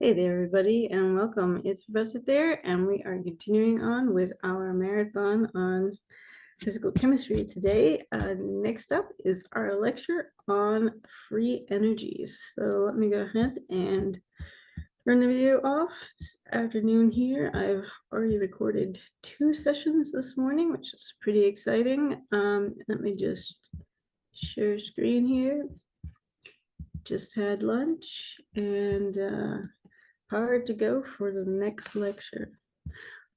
Hey there, everybody, and welcome. It's Professor Thayer, and we are continuing on with our marathon on physical chemistry today. Next up is our lecture on free energies. So let me go ahead and turn the video off. It's afternoon here. I've already recorded 2 sessions this morning, which is pretty exciting. Let me just share screen here. Just had lunch and powered to go for the next lecture.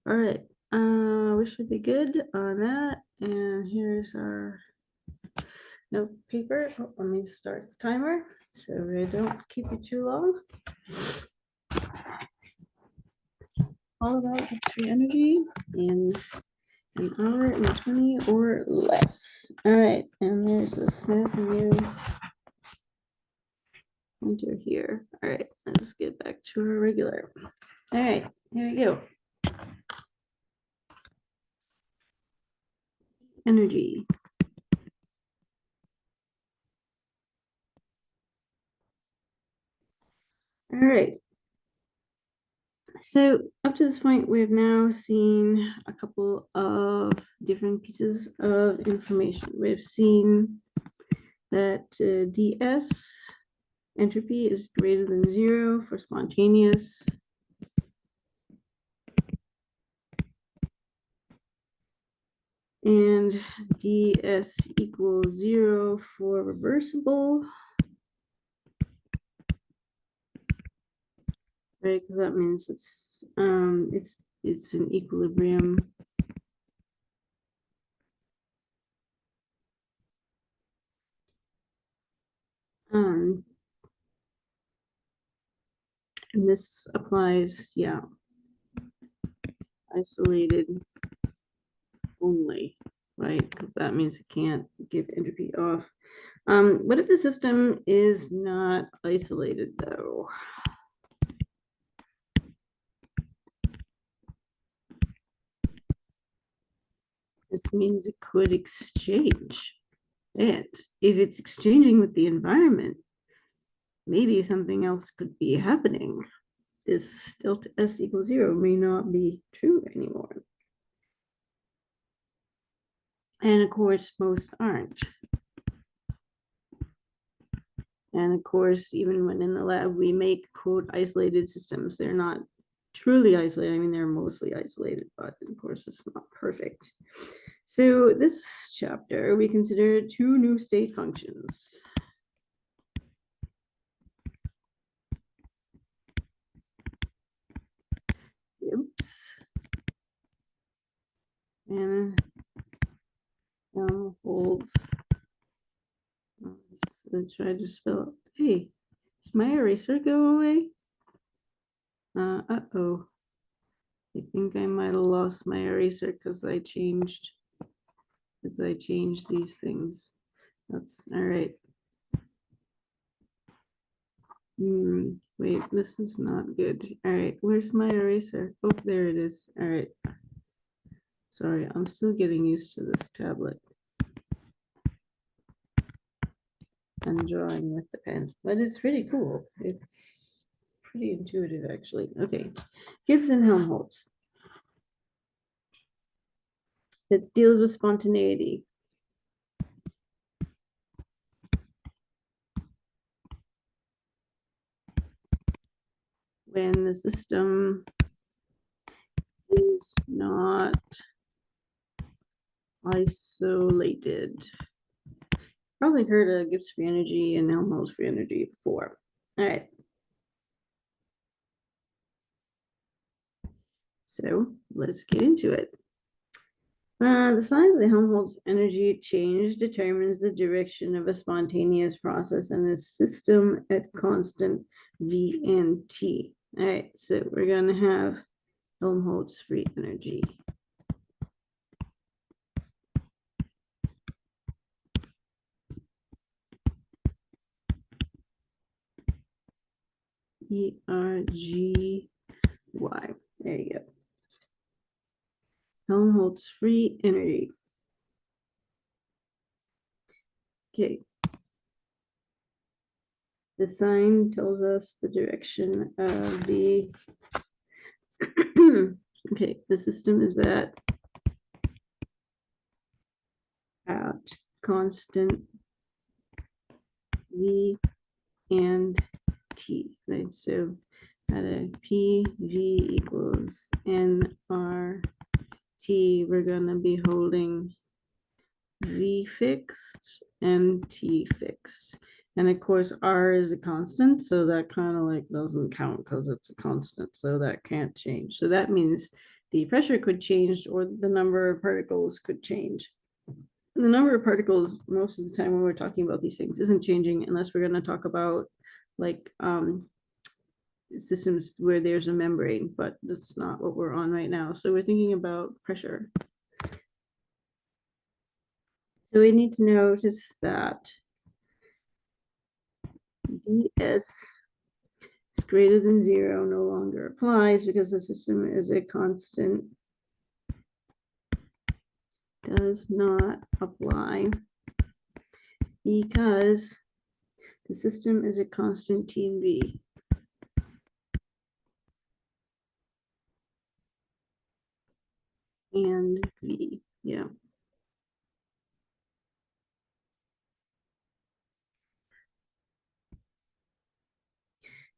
All right, we should be good on that. And here's our note paper. Oh, let me start the timer so I don't keep you too long. All about X-ray energy in an hour and 20 or less. All right, and there's a snazzy new pointer here. All right, let's get back to our regular. All right, here we go. Energy. All right. So up to this point, we've now seen a couple of different pieces of information. We've seen that DS entropy is greater than 0 for spontaneous. And DS equals 0 for reversible. Right, because that means it's an equilibrium. And this applies, yeah, isolated only, right? Because that means it can't give entropy off. What if the system is not isolated, though? This means it could exchange. And if it's exchanging with the environment, maybe something else could be happening. This delta S equals 0 may not be true anymore. And of course, most aren't. And of course, even when in the lab we make, quote, isolated systems, they're not truly isolated. I mean, they're mostly isolated, but of course, it's not perfect. So this chapter, we consider 2 new state functions. Gibbs and Helmholtz. Let's try to spell it. Hey, did my eraser go away? Uh-oh. I think I might have lost my eraser because I changed these things. That's all right. Wait, this is not good. All right, where's my eraser? Oh, there it is. All right. Sorry, I'm still getting used to this tablet and drawing with the pen, but it's pretty cool. It's pretty intuitive, actually. Okay, Gibbs and Helmholtz. It deals with spontaneity. When the system is not isolated. Probably heard of Gibbs free energy and Helmholtz free energy before. All right. So let's get into it. The size of the Helmholtz energy change determines the direction of a spontaneous process in a system at constant V and T. All right, so we're going to have Helmholtz free energy. ERGY. There you go. Helmholtz free energy. Okay. The sign tells us the direction of the, okay, the system is at constant V and T, right? So at a P, V equals NR T, we're gonna be holding V fixed and T fixed. And of course, R is a constant, so that kind of like doesn't count because it's a constant, so that can't change. So that means the pressure could change or the number of particles could change. The number of particles most of the time when we're talking about these things isn't changing unless we're going to talk about like systems where there's a membrane, but that's not what we're on right now. So we're thinking about pressure. So we need to notice that ds is greater than 0 no longer applies because the system is a constant. Does not apply because the system is a constant T and V. And V, yeah.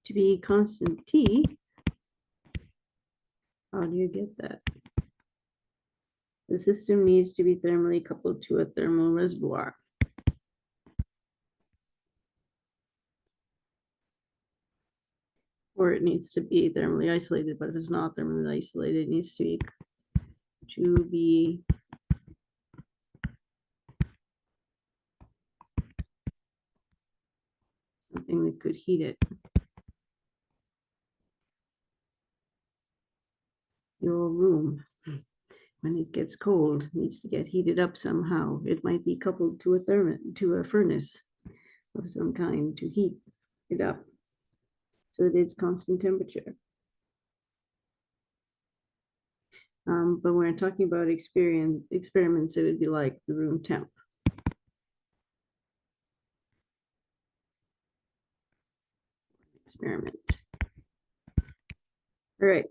To be constant T, how do you get that? The system needs to be thermally coupled to a thermal reservoir. Or it needs to be thermally isolated, but if it's not thermally isolated, it needs to be something that could heat it. Your room, when it gets cold, needs to get heated up somehow. It might be coupled to a furnace of some kind to heat it up so that it's constant temperature. But when we're talking about experiments, it would be like the room temp. Experiment. All right.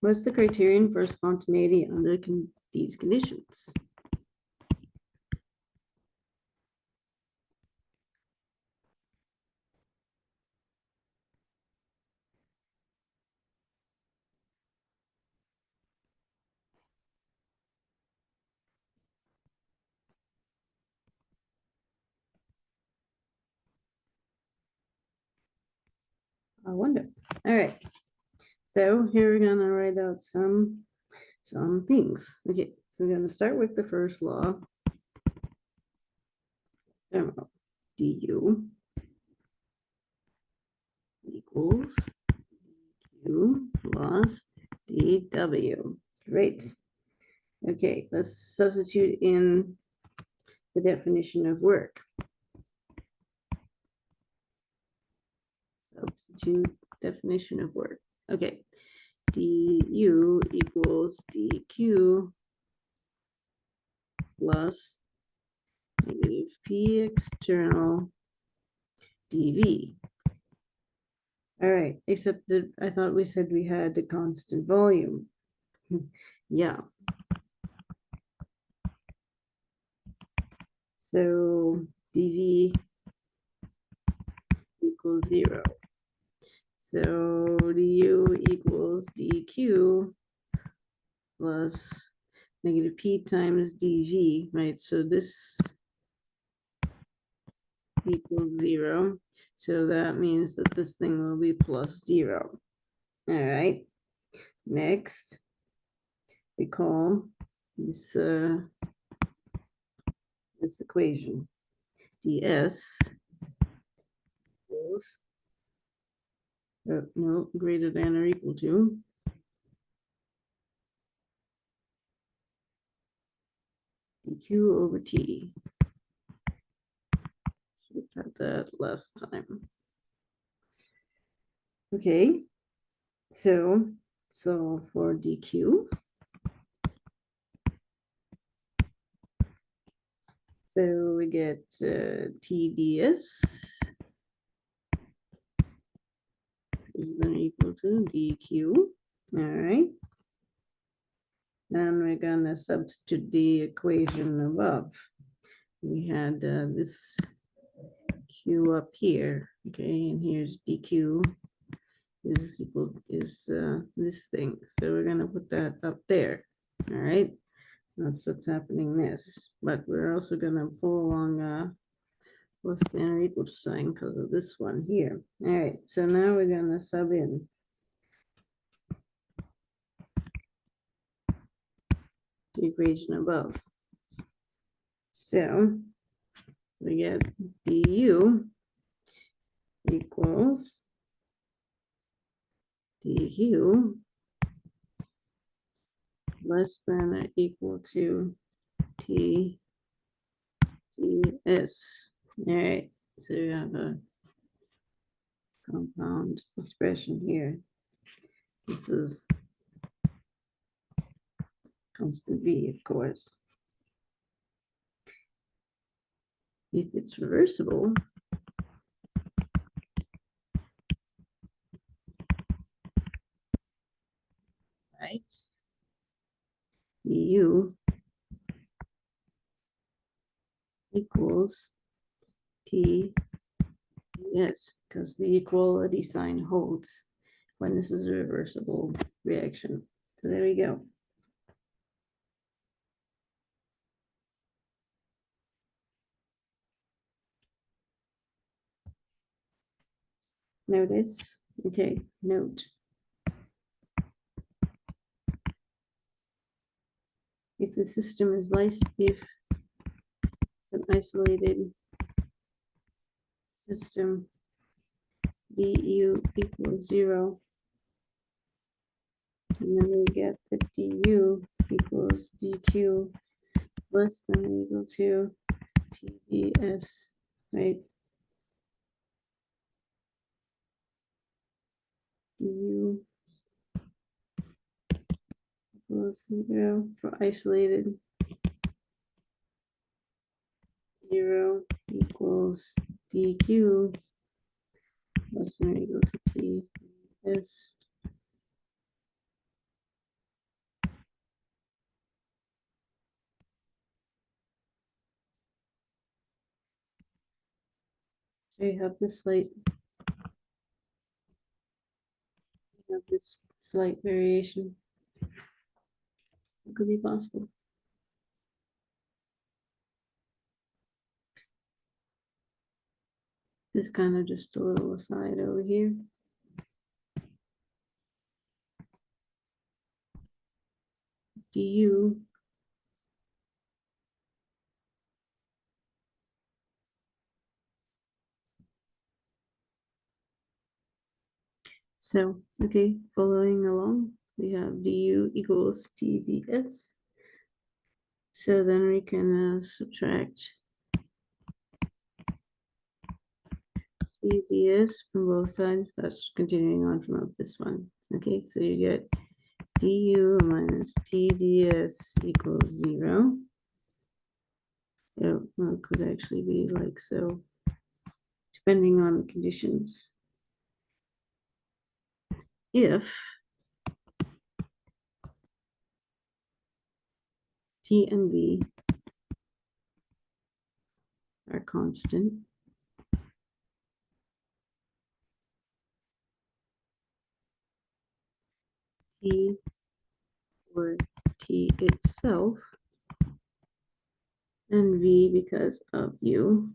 What's the criterion for spontaneity under these conditions? I wonder. All right. So here we're gonna write out some things. Okay, so we're gonna start with the first law. Du equals dq plus dw. Great. Okay, let's substitute in the definition of work. Substitute definition of work. Okay, du equals dq plus negative p external dv. All right, except that I thought we said we had the constant volume. Yeah. So dv equals 0. So du equals dq plus negative p times dv, right? So this equals 0. So that means that this thing will be plus 0. All right. Next, we call this equation ds equals no greater than or equal to dq over t. We had that last time. Okay, so for dq, so we get tds is going to equal to dq. All right. Then we're going to substitute the equation above. We had this q up here, okay, and here's dq is equal is this thing. So we're going to put that up there. All right. That's what's happening this. But we're also going to pull along less than or equal to sign because of this one here. All right. So now we're going to sub in the equation above. So we get du equals dq less than or equal to t ts. All right, so we have a compound expression here. This is constant v, of course. If it's reversible, right? U equals T S, because the equality sign holds when this is a reversible reaction. So there we go. Notice, okay, note. If the system is if it's an isolated system, du equals 0, and then we get that du equals dq less than or equal to tds, right? Du equals 0 for isolated. 0 equals dq less than or equal to ts. So you have this slight variation. It could be possible. This kind of just a little aside over here. Du so, okay, following along, we have du equals tds. So then we can subtract tds from both sides. That's continuing on from up this one. Okay, so you get du minus tds equals 0. So well, it could actually be like so, depending on the conditions. If t and v are constant, t or t itself, and v because of u,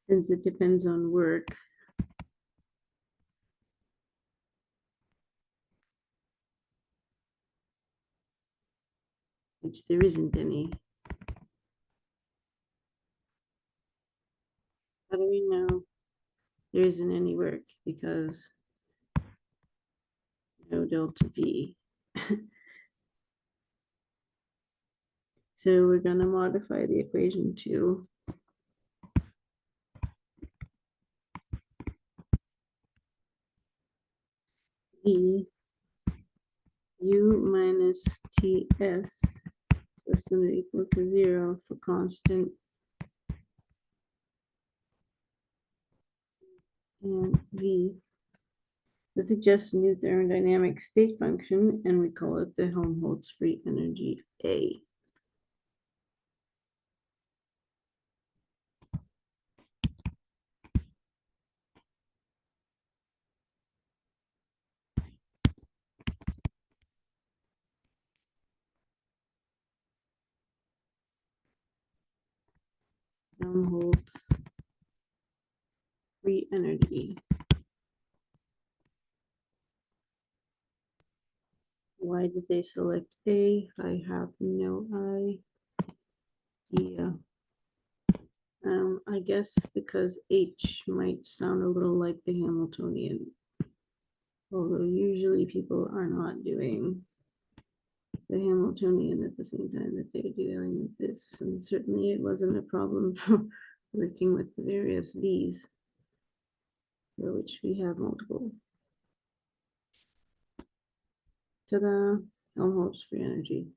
since it depends on work, which there isn't any. How do we know there isn't any work? Because no delta v. So we're going to modify the equation to v u minus ts less than or equal to 0 for constant and V. This suggests a new thermodynamic state function, and we call it the Helmholtz free energy A. Helmholtz free energy. Why did they select A? I have no idea. I guess because H might sound a little like the Hamiltonian, although usually people are not doing the Hamiltonian at the same time that they're dealing with this, and certainly it wasn't a problem for working with the various V's, for which we have multiple. Ta-da! Helmholtz free energy.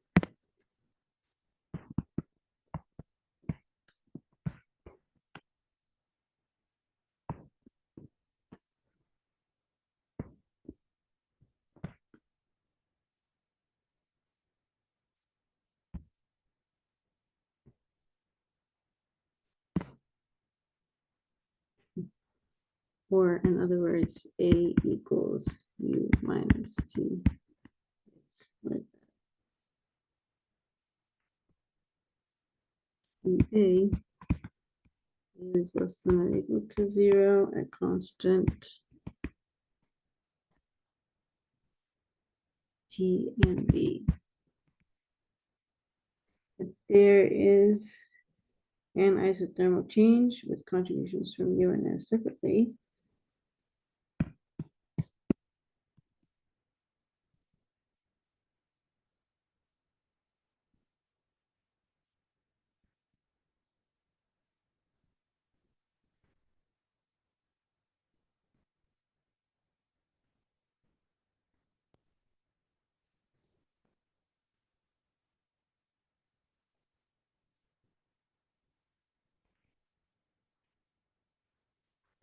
Or in other words, A equals U minus T. Like that. A is less than or equal to 0 at constant T and V. If there is an isothermal change with contributions from U and S separately,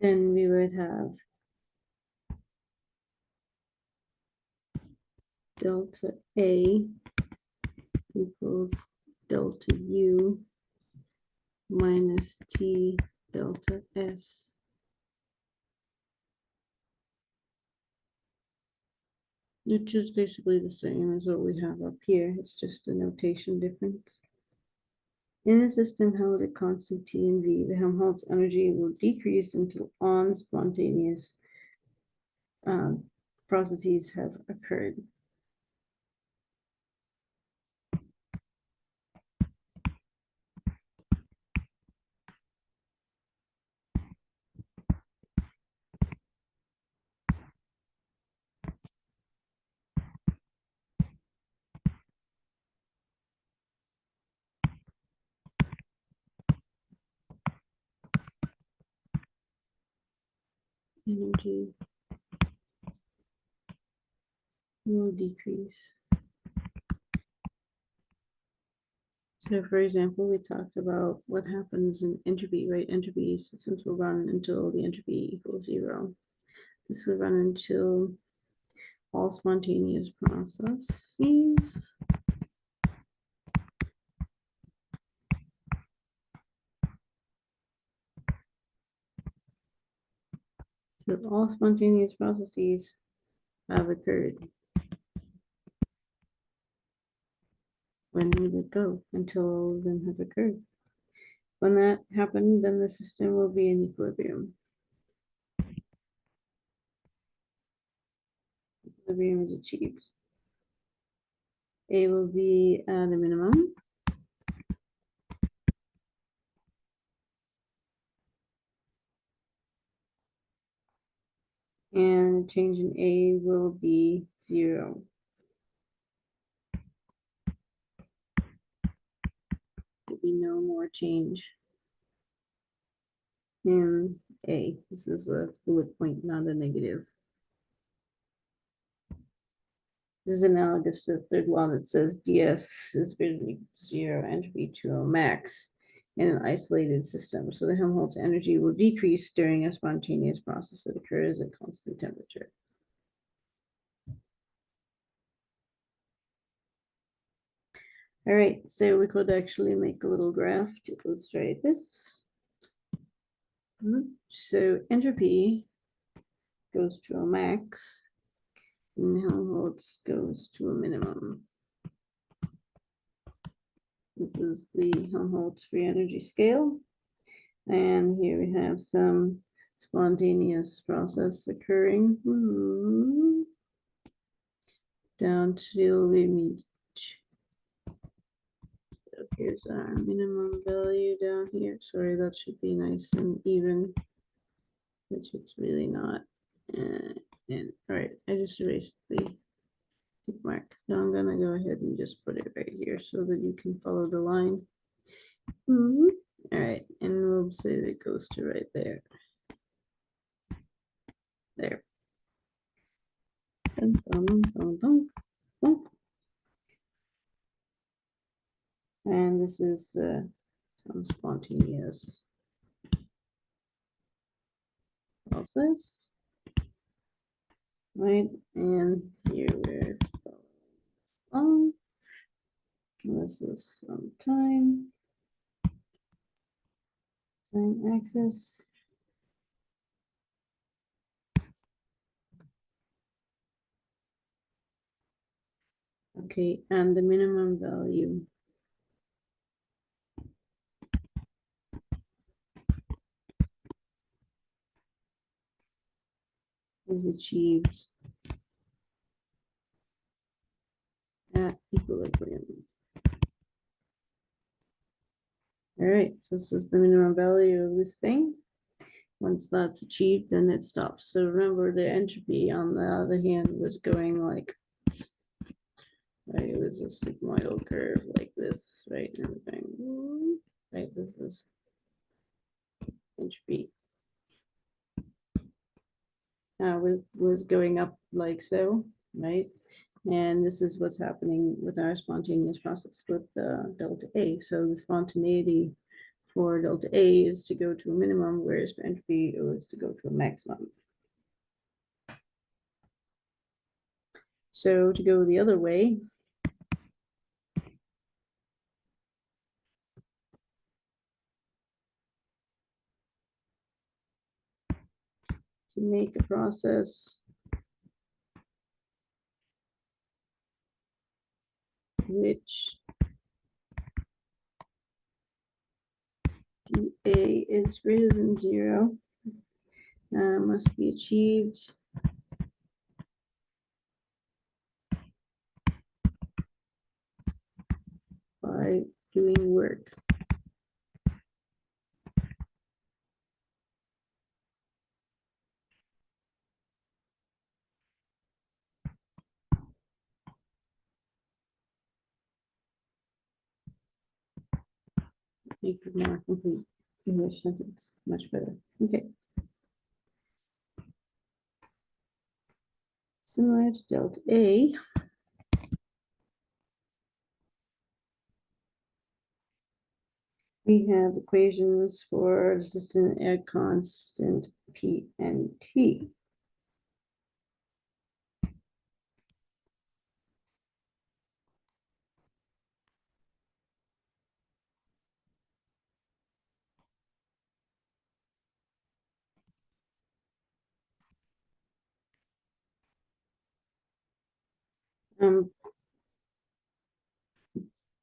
then we would have delta A equals delta U minus T delta S. Which is basically the same as what we have up here. It's just a notation difference. In a system held at constant T and V, the Helmholtz energy will decrease until on-spontaneous processes have occurred. Energy will decrease. So for example, we talked about what happens in entropy, right? Entropy systems will run until the entropy equals 0. This will run until all spontaneous processes have occurred. When will it go? Until all of them have occurred. When that happened, then the system will be in equilibrium. Equilibrium is achieved. A will be at a minimum. And change in A will be 0. There'll be no more change in A. This is a fluid point, not a negative. This is analogous to the third law that says ds is greater than or equal to 0, entropy to a max. in an isolated system. So the Helmholtz energy will decrease during a spontaneous process that occurs at constant temperature. All right, so we could actually make a little graph to illustrate this. So entropy goes to a max, and Helmholtz goes to a minimum. This is the Helmholtz free energy scale. And here we have some spontaneous process occurring down till we meet. So here's our minimum value down here. Sorry, that should be nice and even, which it's really not. And all right, I just erased the tick mark. So I'm gonna go ahead and just put it right here so that you can follow the line. All right, and we'll say that it goes to right there. There. And this is some spontaneous process, right? And here we're following. This is some time axis. Okay, and the minimum value is achieved at equilibrium. All right, so this is the minimum value of this thing. Once that's achieved, then it stops. So remember, the entropy, on the other hand, was going like, right, it was a sigmoidal curve like this, right? And everything, right? This is entropy. Was going up like so, right? And this is what's happening with our spontaneous process with delta A. So the spontaneity for delta A is to go to a minimum, whereas for entropy it was to go to a maximum. So to go the other way, to make a process which dA is greater than 0 must be achieved by doing work. Makes it more complete English sentence, much better. Okay. Similar to delta A, we have equations for the system at constant P and T.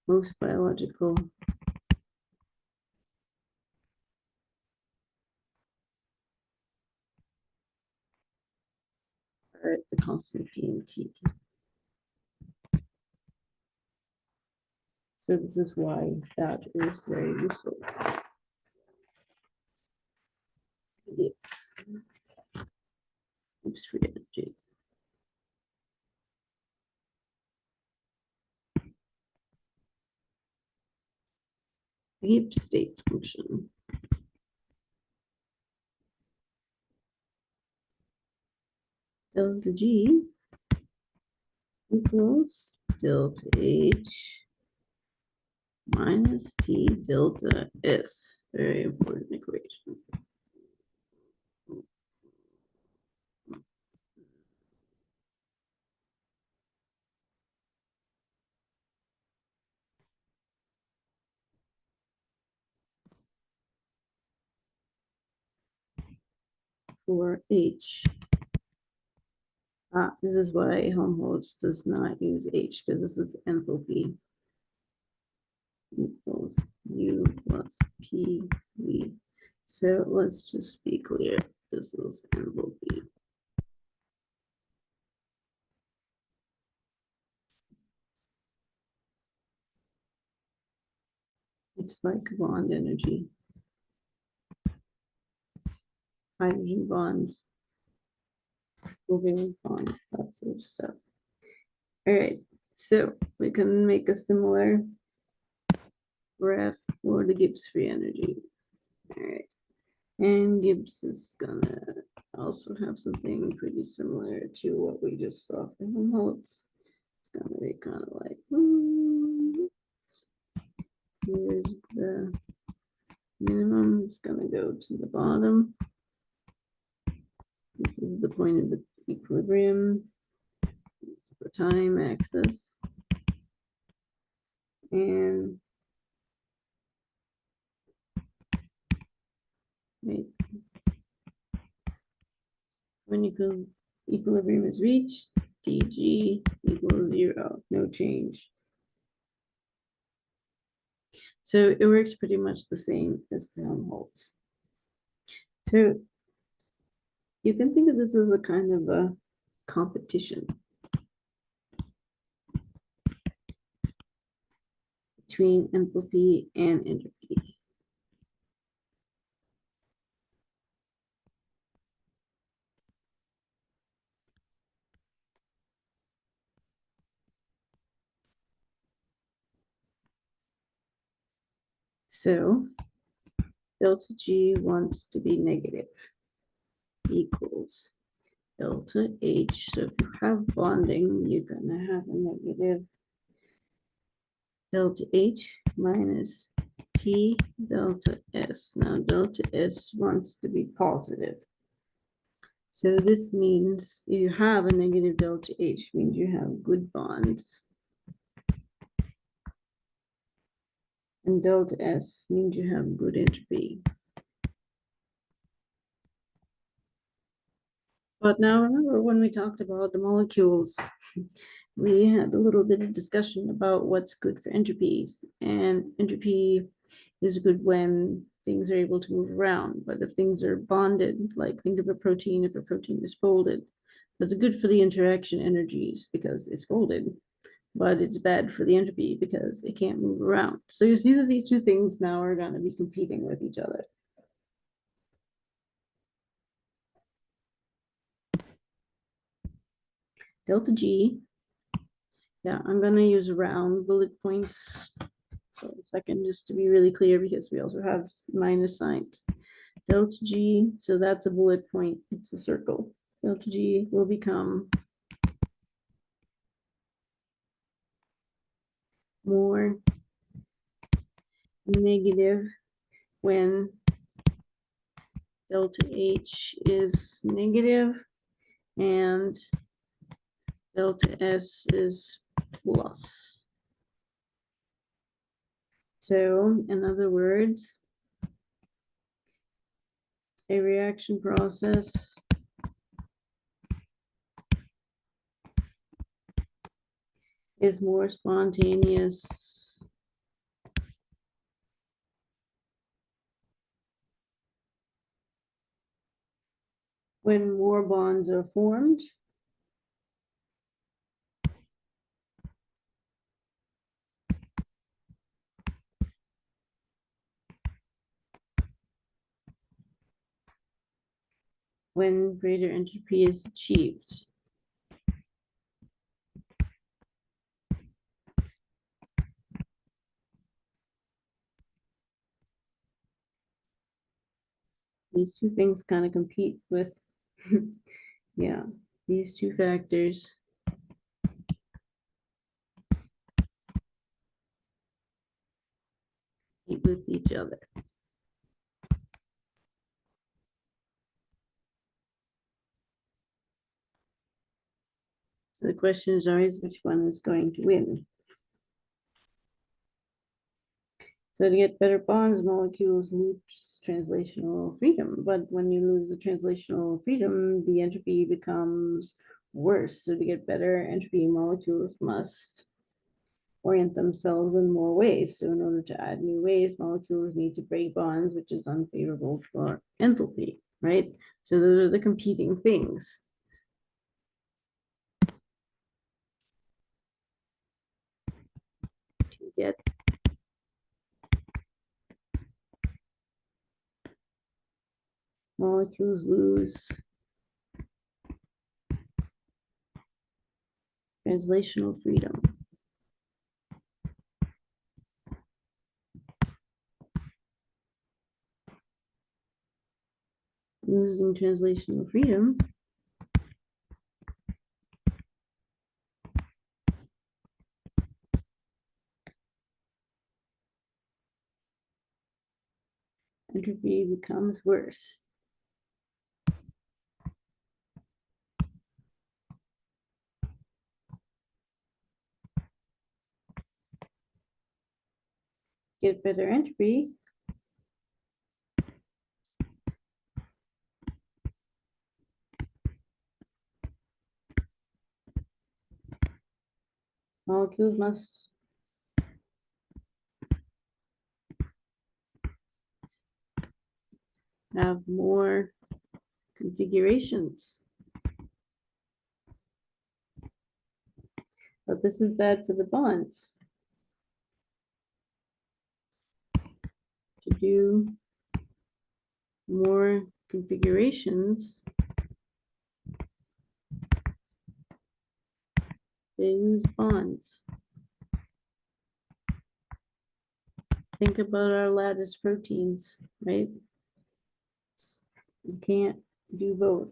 Most biological are at the constant P and T. So this is why that is very useful. Yes. Oops, forget it. Gibbs state function. Delta G equals delta H minus T delta S. Very important equation. For H. This is why Helmholtz does not use H, because this is enthalpy equals U plus PV. So let's just be clear. This is enthalpy. It's like bond energy, hydrogen bonds, covalent bonds, that sort of stuff. All right, so we can make a similar graph for the Gibbs free energy. All right, and Gibbs is gonna also have something pretty similar to what we just saw for Helmholtz. It's gonna be kind of like, here's the minimum, it's gonna go to the bottom. This is the point of the equilibrium. It's the time axis. And right, when equilibrium is reached, dg equals 0, no change. So it works pretty much the same as the Helmholtz. So you can think of this as a kind of a competition between enthalpy and entropy. So delta G wants to be negative, equals delta H. So if you have bonding, you're going to have a negative delta H minus T delta S. Now delta S wants to be positive. So this means you have a negative delta H, means you have good bonds. And delta S means you have good entropy. But now remember when we talked about the molecules, we had a little bit of discussion about what's good for entropies. And entropy is good when things are able to move around. But if things are bonded, like think of a protein, if a protein is folded, that's good for the interaction energies because it's folded. But it's bad for the entropy because it can't move around. So you see that these two things now are going to be competing with each other. Delta G, yeah, I'm going to use round bullet points for a second just to be really clear because we also have minus signs. Delta G, so that's a bullet point, it's a circle. Delta G will become more negative when delta H is negative and delta S is plus. So in other words, a reaction process is more spontaneous when more bonds are formed when greater entropy is achieved. These two things kind of compete with, yeah, these two factors. with each other. The question is always which one is going to win. So to get better bonds, molecules lose translational freedom. But when you lose the translational freedom, the entropy becomes worse. So to get better entropy, molecules must orient themselves in more ways. So in order to add new ways, molecules need to break bonds, which is unfavorable for enthalpy, right? So those are the competing things. To get molecules lose translational freedom. Losing translational freedom entropy becomes worse. Get better entropy, molecules must have more configurations. But this is bad for the bonds. To do more configurations, they lose bonds. Think about our lattice proteins, right? You can't do both.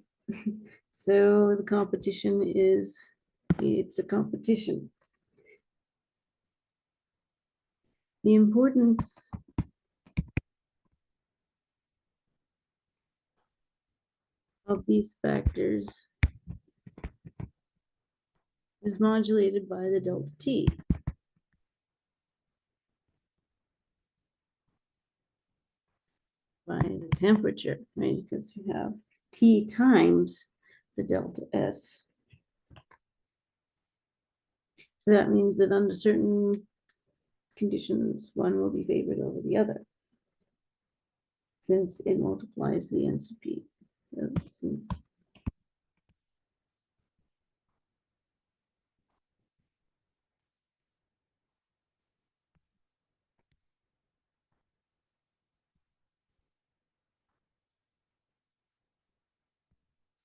So the competition is, it's a competition. The importance of these factors is modulated by the delta T. By the temperature, right? Because you have T times the delta S. So that means that under certain conditions, one will be favored over the other, since it multiplies the entropy.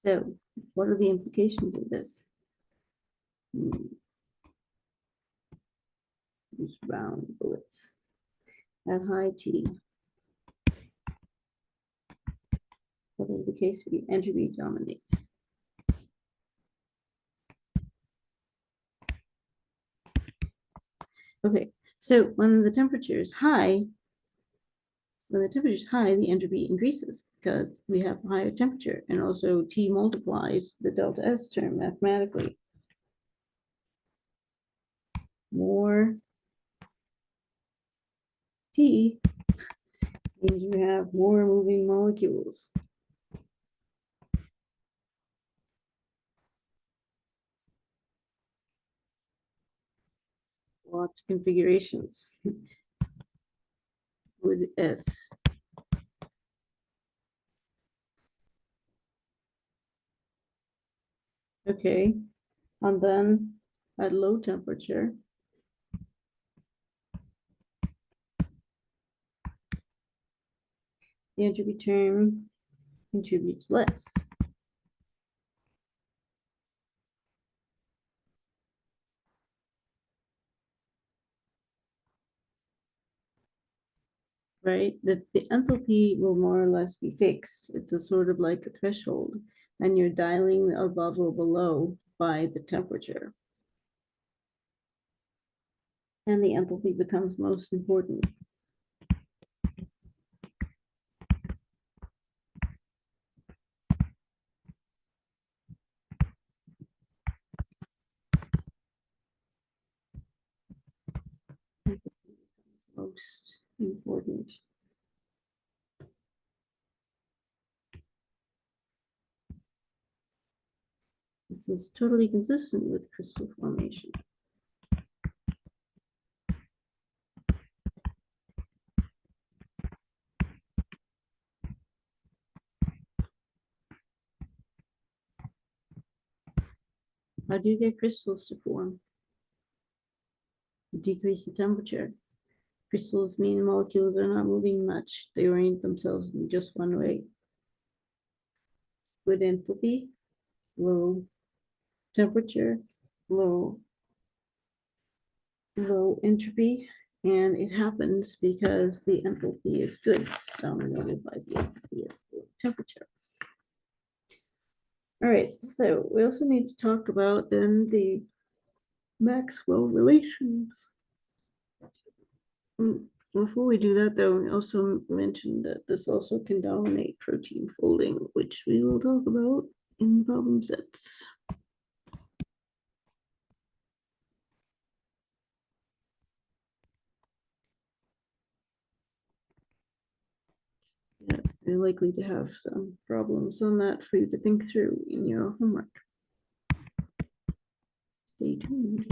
So what are the implications of this? Use round bullets. At high T, whatever the case be, entropy dominates. Okay, so when the temperature is high, the entropy increases because we have a higher temperature, and also T multiplies the delta S term mathematically. More T means you have more moving molecules. Lots of configurations with S. Okay, and then at low temperature, the entropy term contributes less. Right? That the enthalpy will more or less be fixed. It's a sort of like a threshold, and you're dialing above or below by the temperature. And the enthalpy becomes most important. most important. This is totally consistent with crystal formation. How do you get crystals to form? You decrease the temperature. Crystals mean molecules are not moving much. They orient themselves in just one way. Good enthalpy, low temperature, low entropy, and it happens because the enthalpy is good. It's dominated by the enthalpy of the temperature. All right, so we also need to talk about then the Maxwell relations. Before we do that, though, we also mentioned that this also can dominate protein folding, which we will talk about in problem sets. Yeah, you're likely to have some problems on that for you to think through in your homework. Stay tuned.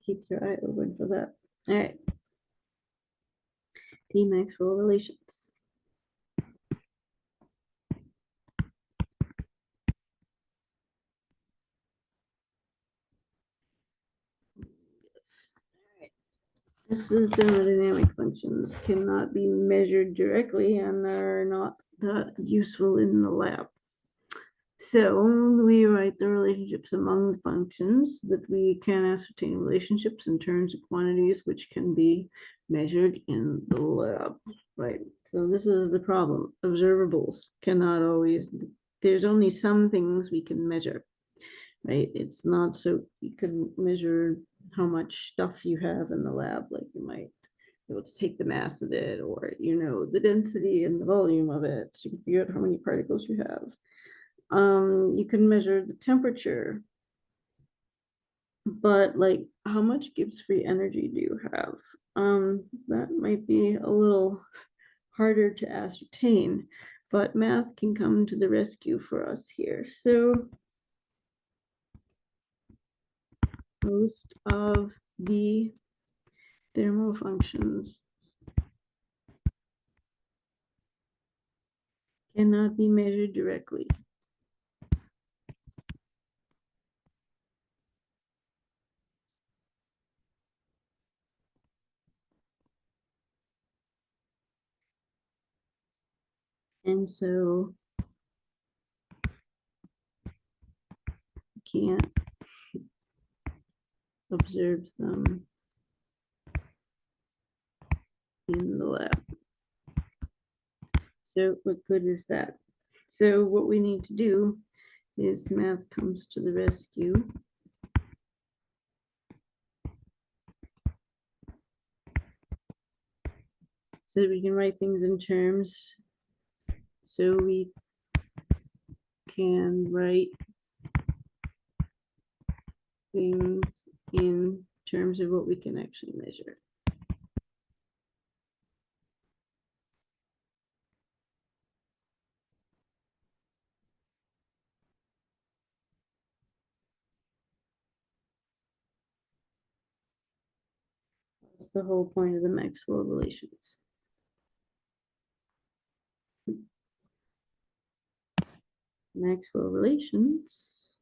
Keep your eye open for that. All right. D Maxwell relations. Yes. All right. This is thermodynamic functions cannot be measured directly and are not that useful in the lab. So we write the relationships among functions that we can ascertain relationships in terms of quantities which can be measured in the lab, right? So this is the problem. Observables cannot always, there's only some things we can measure, right? It's not so you can measure how much stuff you have in the lab, like you might be able to take the mass of it, or the density and the volume of it, so you can figure out how many particles you have. You can measure the temperature, but like how much Gibbs free energy do you have? That might be a little harder to ascertain, but math can come to the rescue for us here. So most of the thermal functions cannot be measured directly. And so you can't observe them in the lab. So what good is that? So what we need to do is math comes to the rescue. So that we can write things in terms. So we can write things in terms of what we can actually measure. That's the whole point of the Maxwell relations. Maxwell relations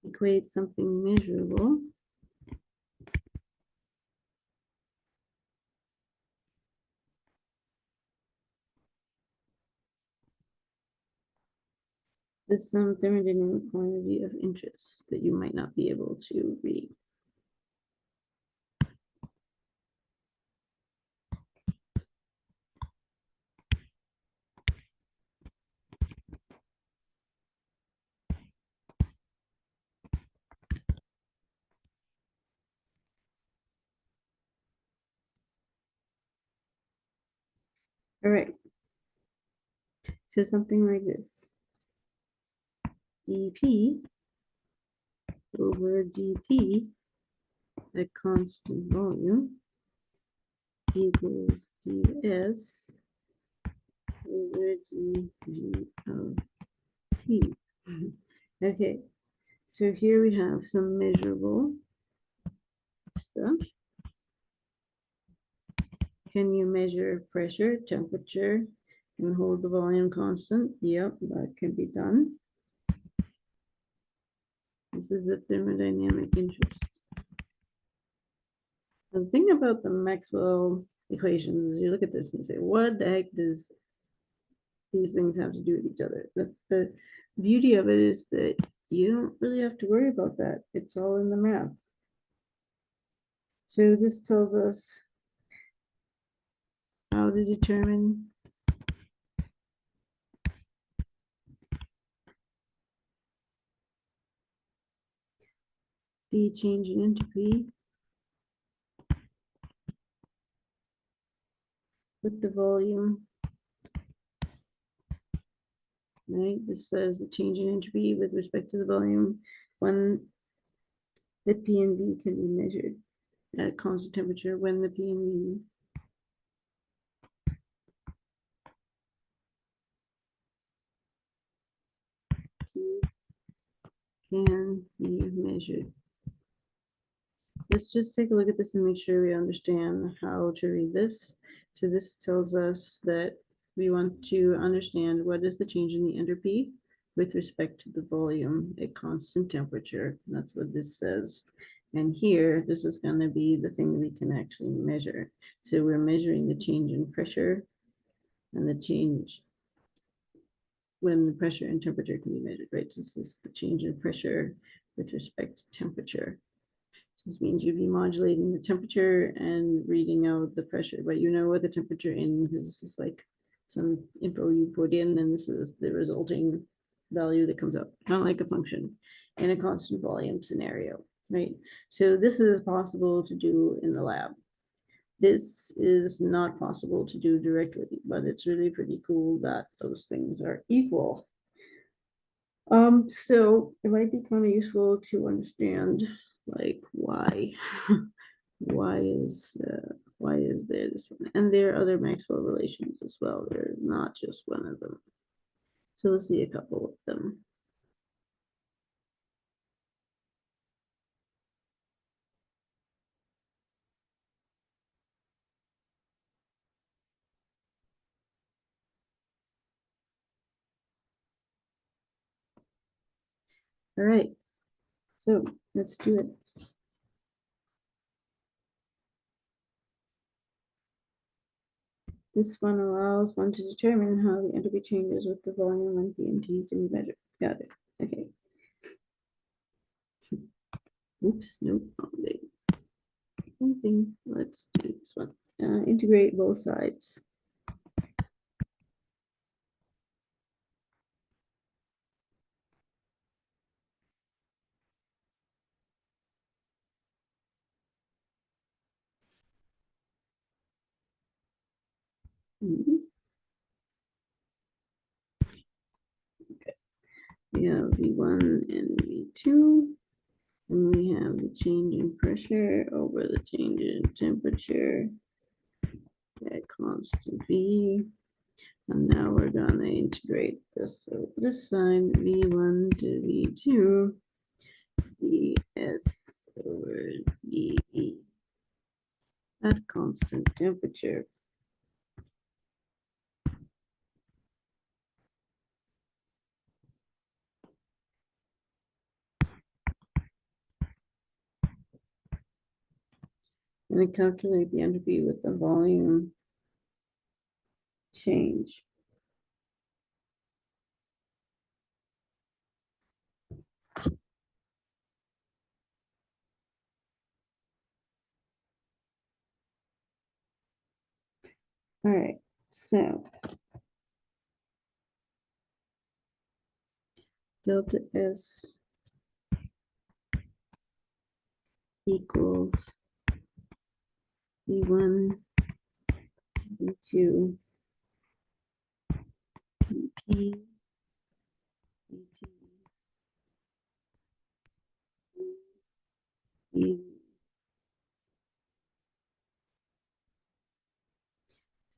equate something measurable with some thermodynamic quantity of interest that you might not be able to read. All right. So something like this. dP over dt at constant volume equals ds over dV of P. Okay, so here we have some measurable stuff. Can you measure pressure, temperature, and hold the volume constant? Yep, that can be done. This is a thermodynamic interest. The thing about the Maxwell equations is you look at this and you say, what the heck does these things have to do with each other? The beauty of it is that you don't really have to worry about that. It's all in the math. So this tells us how to determine the change in entropy with the volume. Right, this says the change in entropy with respect to the volume when the P and V can be measured at constant temperature when the P and V can be measured. Let's just take a look at this and make sure we understand how to read this. So this tells us that we want to understand what is the change in the entropy with respect to the volume at constant temperature. That's what this says. And here, this is going to be the thing we can actually measure. So we're measuring the change in pressure and the change when the pressure and temperature can be measured, right? This is the change in pressure with respect to temperature. This means you'd be modulating the temperature and reading out the pressure, but you know what the temperature in, because this is like some info you put in, and this is the resulting value that comes up, kind of like a function in a constant volume scenario, right? So this is possible to do in the lab. This is not possible to do directly, but it's really pretty cool that those things are equal. So it might be kind of useful to understand like why is there this one, and there are other Maxwell relations as well. They're not just one of them. So we'll see a couple of them. All right, so let's do it. This one allows one to determine how the entropy changes with the volume when P and T can be measured. Got it. Okay. Oops, nope, wrong thing. Let's do this one. Integrate both sides. Okay. We have V1 and V2. And we have the change in pressure over the change in temperature at constant V. And now we're going to integrate this. So this side, V1 to V2, ds over dE at constant temperature. And then calculate the entropy with the volume change. All right, so delta S equals V1, V2, VP, VT,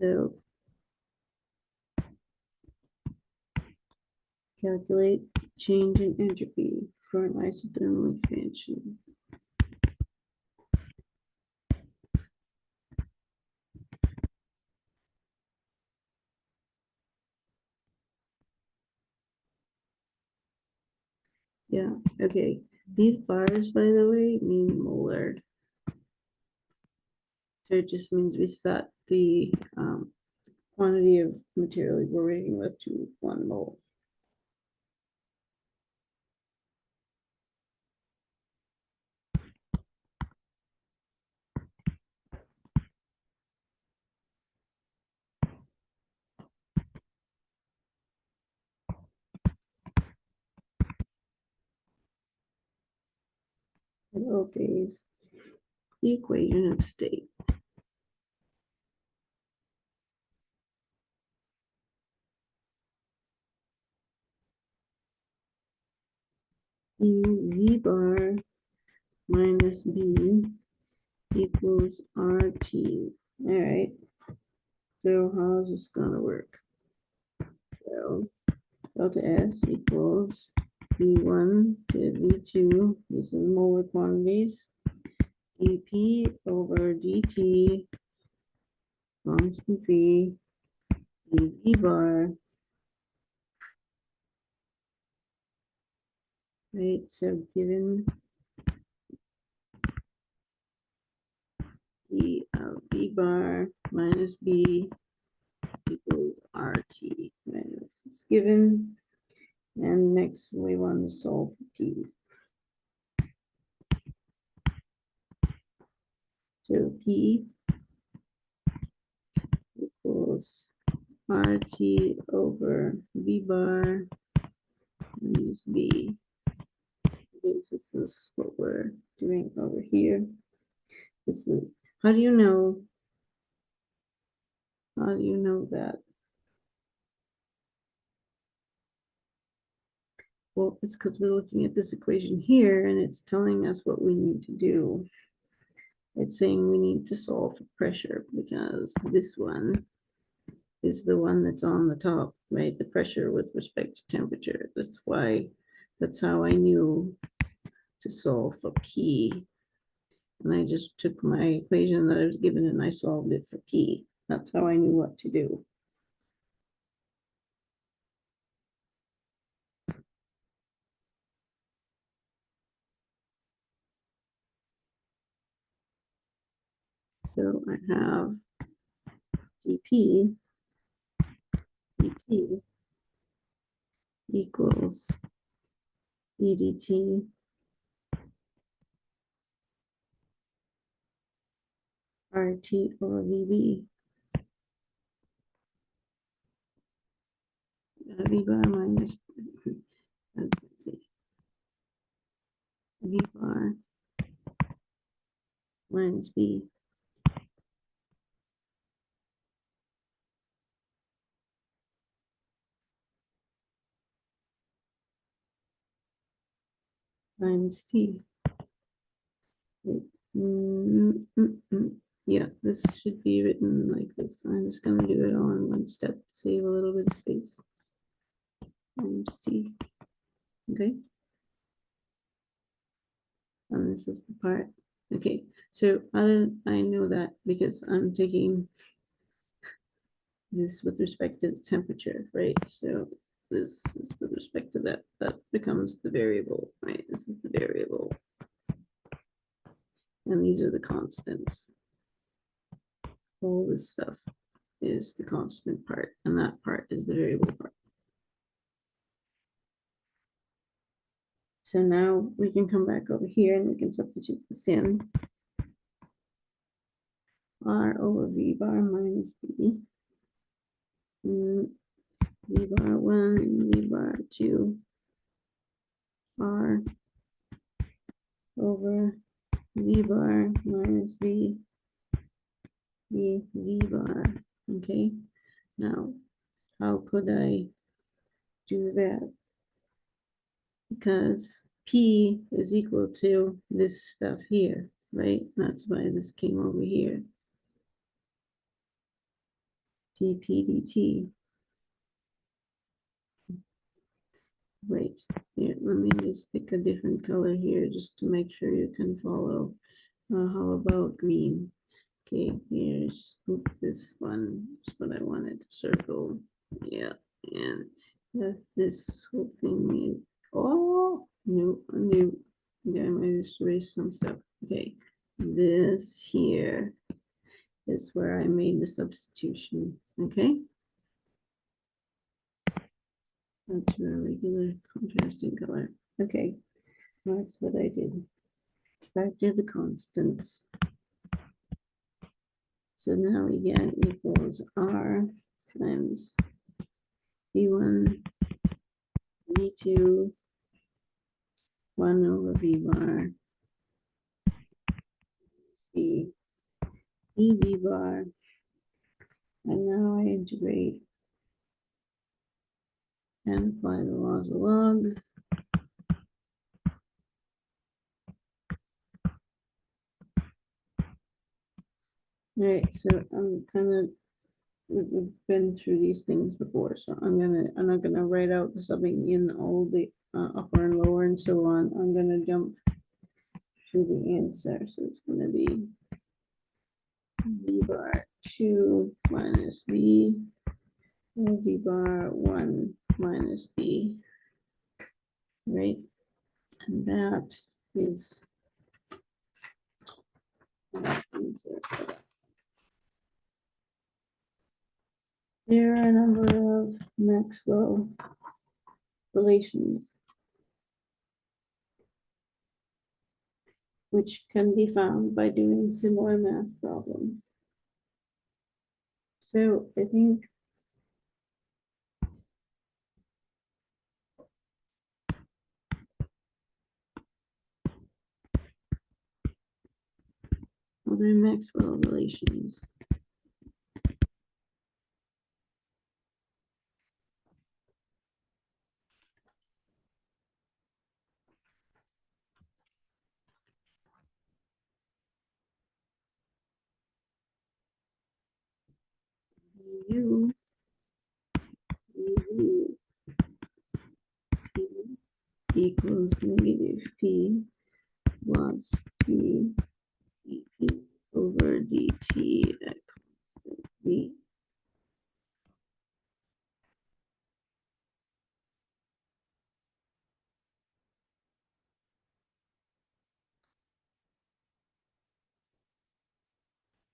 So calculate change in entropy for an isothermal expansion. Yeah, okay. These bars, by the way, mean molar. So it just means we set the quantity of material we're working with to 1 mole. It obeys the equation of state. V bar minus B equals RT. All right. So how's this gonna work? So delta S equals V1 to V2. These are molar quantities. dP over dt constant V V bar. Right. So given E of V bar minus B equals RT. Right, this is given. And next we want to solve for P. So P equals RT over V bar minus B. This is what we're doing over here. This is, how do you know? How do you know that? Well, it's because we're looking at this equation here and it's telling us what we need to do. It's saying we need to solve for pressure because this one is the one that's on the top, right? The pressure with respect to temperature. That's how I knew to solve for P. And I just took my equation that I was given and I solved it for P. That's how I knew what to do. So I have dP dt equals ddt RT over VB. V bar minus, let's see, V bar minus B times T. Yeah, this should be written like this. I'm just going to do it all in one step to save a little bit of space. Times T. Okay. And this is the part. Okay, so I know that because I'm taking this with respect to the temperature, right? So this is with respect to that. That becomes the variable, right? This is the variable. And these are the constants. All this stuff is the constant part, and that part is the variable part. So now we can come back over here and we can substitute this in. R over V bar minus B. V bar 1, V bar 2, R over V bar minus V, V bar. Okay, now how could I do that? Because P is equal to this stuff here, right? That's why this came over here. dp dt. Wait, here, let me just pick a different color here just to make sure you can follow. How about green? Okay, here's this one. That's what I wanted to circle. Yeah, and this whole thing. Oh, no, no. Okay, I might just erase some stuff. Okay, this here is where I made the substitution. Okay, that's a regular contrasting color. Okay, that's what I did. Back to the constants. So now we get equals R times V1, V2, 1 over V bar, C, E V bar, and now I integrate and apply the laws of logs. All right, so I'm kind of, we've been through these things before, so I'm not gonna write out the subbing in all the upper and lower and so on. I'm gonna jump to the answer, so it's gonna be V bar 2 minus V, and V bar 1 minus B, right? And that is our answer for that. There are a number of Maxwell relations which can be found by doing similar math problems. So I think other Maxwell relations. U, U, T equals negative P plus T dP over dt at constant V.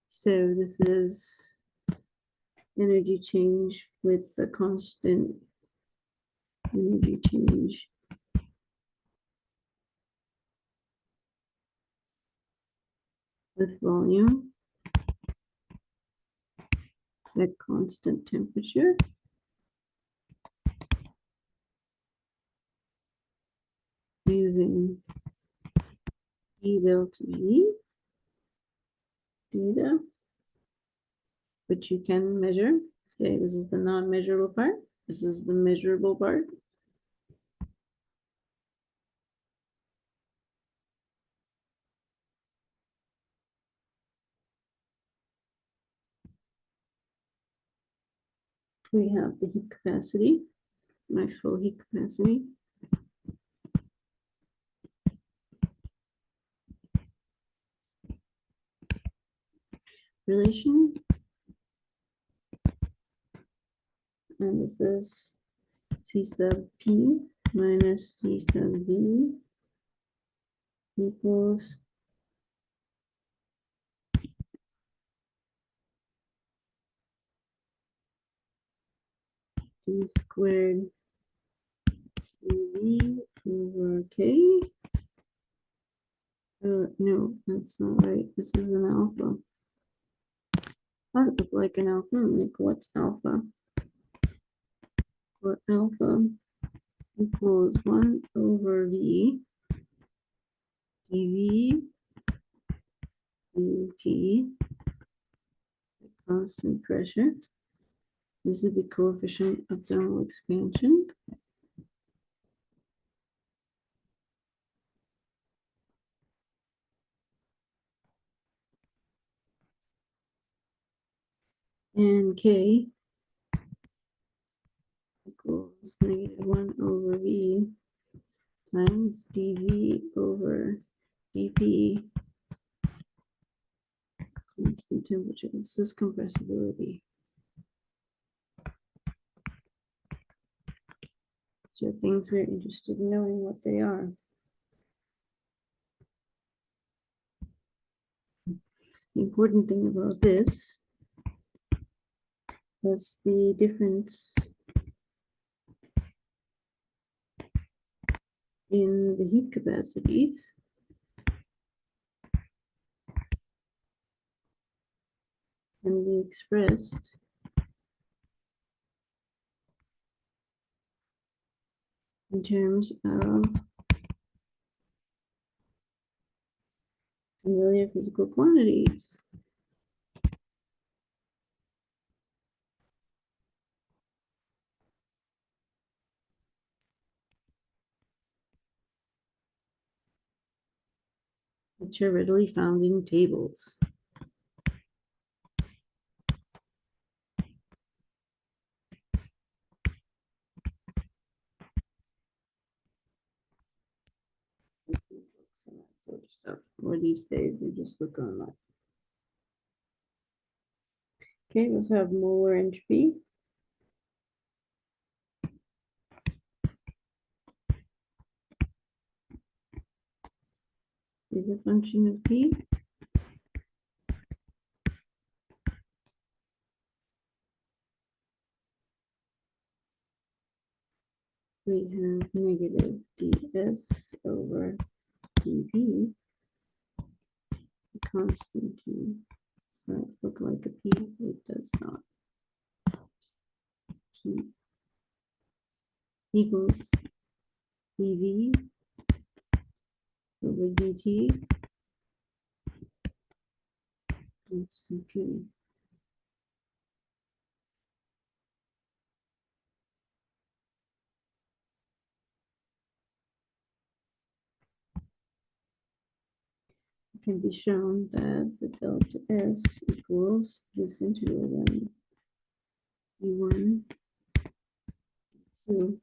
So this is energy change with the constant energy change with volume at constant temperature using E delta G data, which you can measure. Okay, this is the non-measurable part. This is the measurable part. We have the heat capacity, Maxwell heat capacity. Relation. And this is C sub P minus C sub V equals D squared CV over K. No, that's not right. This is an alpha. That look like an alpha. Like, what's alpha? Or alpha equals 1 over V dV dt at constant pressure. This is the coefficient of thermal expansion. And K equals -1/v times dV/dP constant temperature. This is compressibility. So things we're interested in knowing what they are. The important thing about this is the difference in the heat capacities can be expressed in terms of familiar physical quantities. Which are readily found in tables. Or these days, you just look online. Okay, let's have molar entropy. Is a function of P. We have negative ds/dp, constant T. Does that look like a P? It does not. T equals dV over dt constant P. It can be shown that the delta S equals this integral then d1 2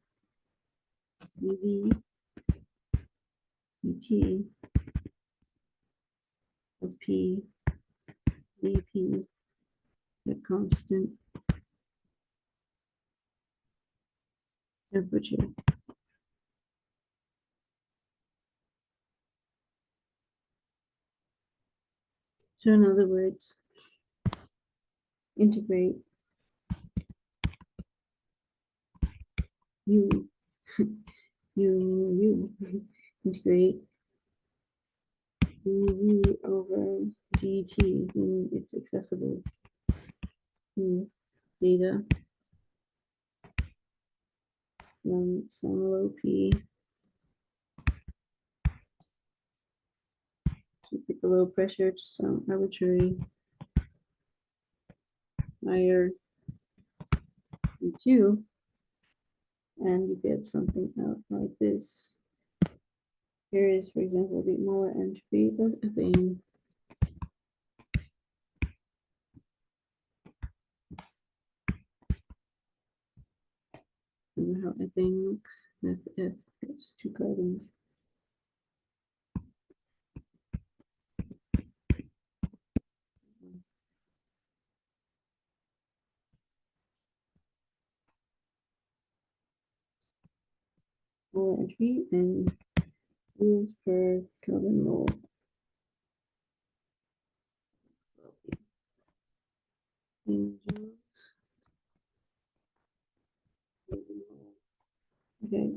dV dt of P dP at constant temperature. So in other words, integrate U, integrate dV over dt when it's accessible to data from some low P to pick a low pressure to some arbitrary higher P2, and you get something out like this. Here is, for example, the molar entropy of ethane. Remember how ethane looks? That's F, it's 2 carbons. Molar entropy and joules per Kelvin mole. In joules. Okay,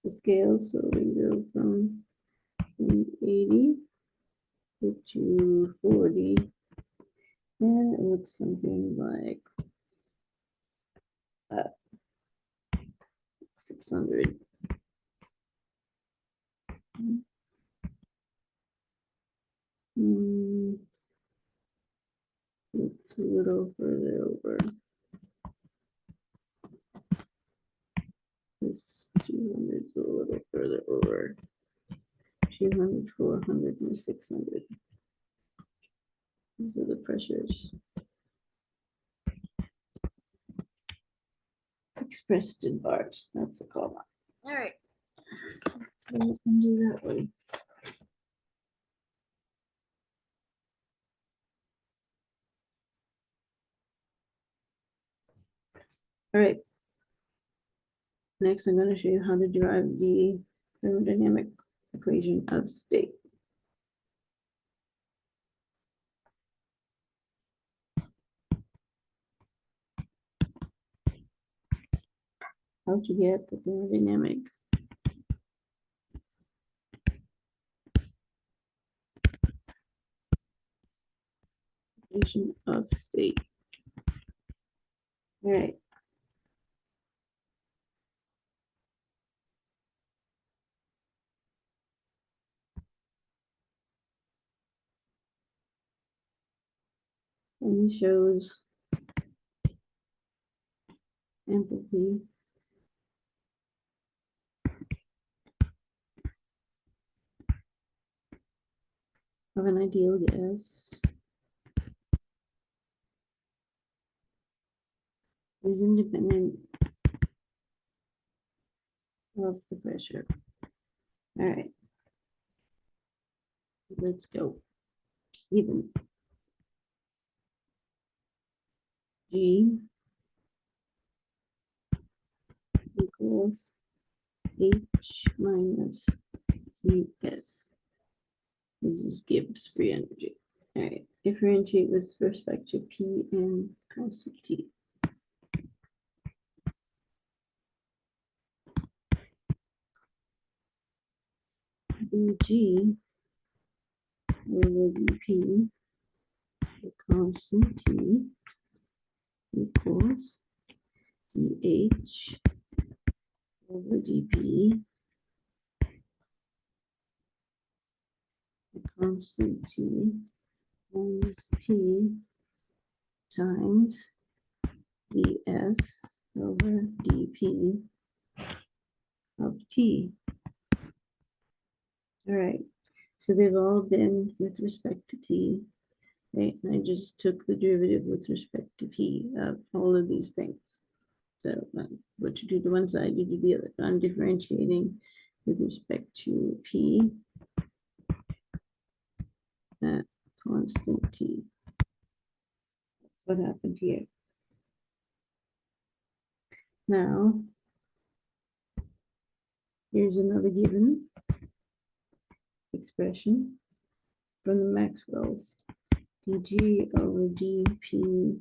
the scale, so we go from 80 to 40, and it looks something like 600. It's a little further over. This 200 is a little further over. 200, 400, and 600. These are the pressures expressed in bars. That's a call. All right. So we can do that one. All right. Next, I'm going to show you how to derive the thermodynamic equation of state. How to get the thermodynamic equation of state. All right. And it shows enthalpy of an ideal gas is independent of the pressure. All right. Let's go. Even G equals H minus Ts. This is Gibbs free energy. All right. Differentiate with respect to P and constant T. dg over dp, the constant T equals dH over dP, the constant T minus T times ds over dP of T. All right, so they've all been with respect to T, right? And I just took the derivative with respect to P of all of these things. So what you do to one side, you do the other. I'm differentiating with respect to P at constant T. That's what happened here. Now, here's another given expression from the Maxwell's. dg over dp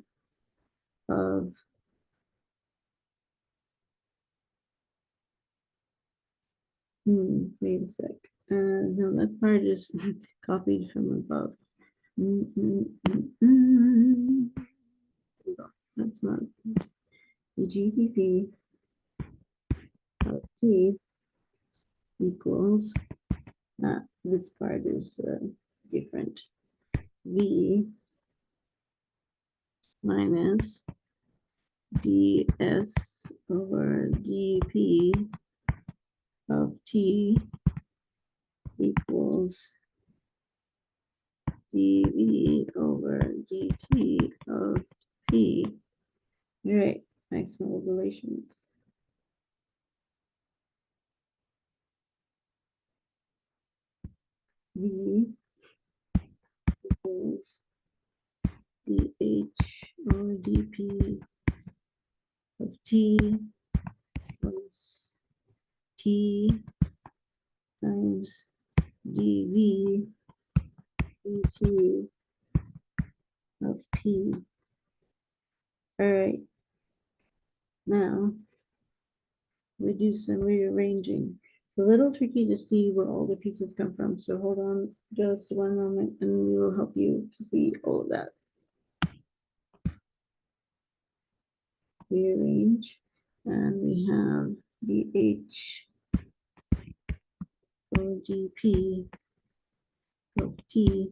of wait a sec. No, that part is copied from above. That's not the GDP of T equals, this part is different. V minus ds over dp of T equals dV over dt of P. All right, Maxwell relations. V equals dH over dP of T plus T times dV dt of P. All right, now we do some rearranging. It's a little tricky to see where all the pieces come from, so hold on just one moment and we will help you to see all of that. Rearrange, and we have dH over dP of T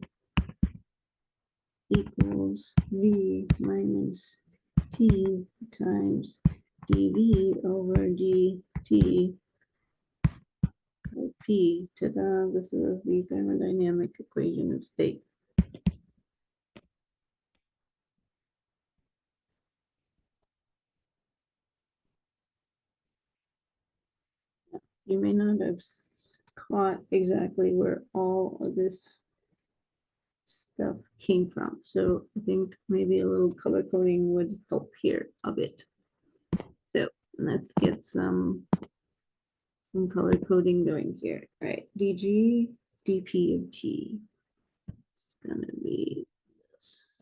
equals V minus T times dV over dt of P. Ta-da, this is the thermodynamic equation of state. you may not have caught exactly where all of this stuff came from. So I think maybe a little color coding would help here a bit. So let's get some color coding going here. All right, DG, DP of T. It's gonna be this.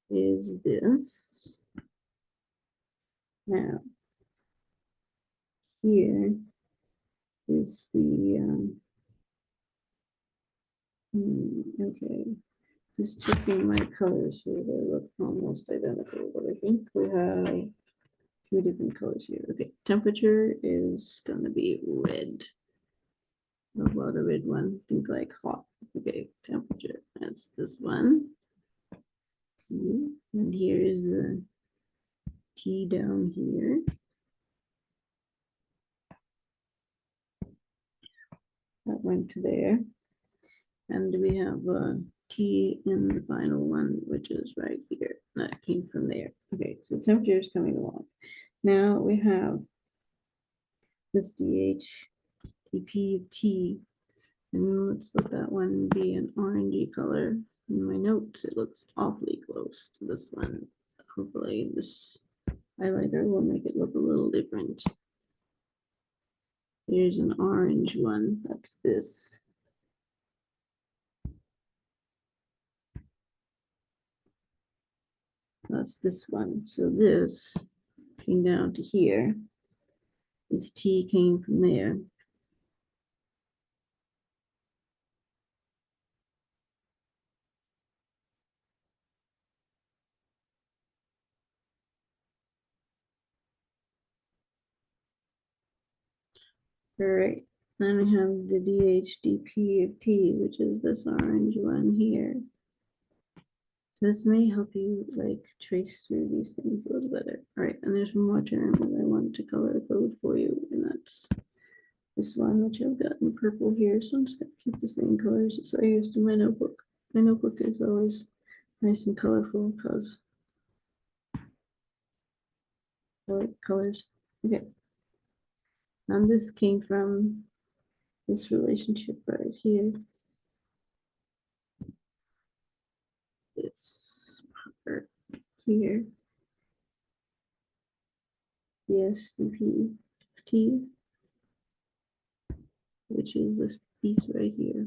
Is this. Now, here is the, okay, just checking my colors here. They look almost identical, but I think we have two different colors here. Okay, temperature is gonna be red. How about a red one? Think like hot. Okay, temperature. That's this one. Okay. And here is the T down here. That went to there. And we have a T in the final one, which is right here. That came from there. Okay, so temperature is coming along. Now we have this DH, DP of T. And let's let that one be an orangey color. In my notes, it looks awfully close to this one. Hopefully this highlighter will make it look a little different. Here's an orange one. That's this. That's this one. So this came down to here. This T came from there. All right. Then we have the DHDP of T, which is this orange one here. This may help you like trace through these things a little better. All right, and there's one more term that I want to color code for you, and that's this one, which I've got in purple here. So I'm just gonna keep the same colors as I used in my notebook. My notebook is always nice and colorful because I like colors. Okay. And this came from this relationship right here. This part here. Yes, DPT, which is this piece right here.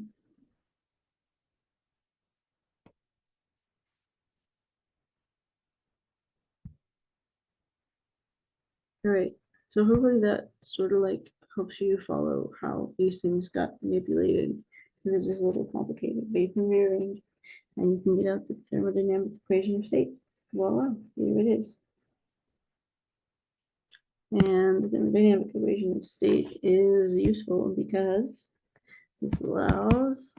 All right, so hopefully that sort of like helps you follow how these things got manipulated, because it's just a little complicated, but you can rearrange and you can get out the thermodynamic equation of state. Voila, here it is. And the thermodynamic equation of state is useful because this allows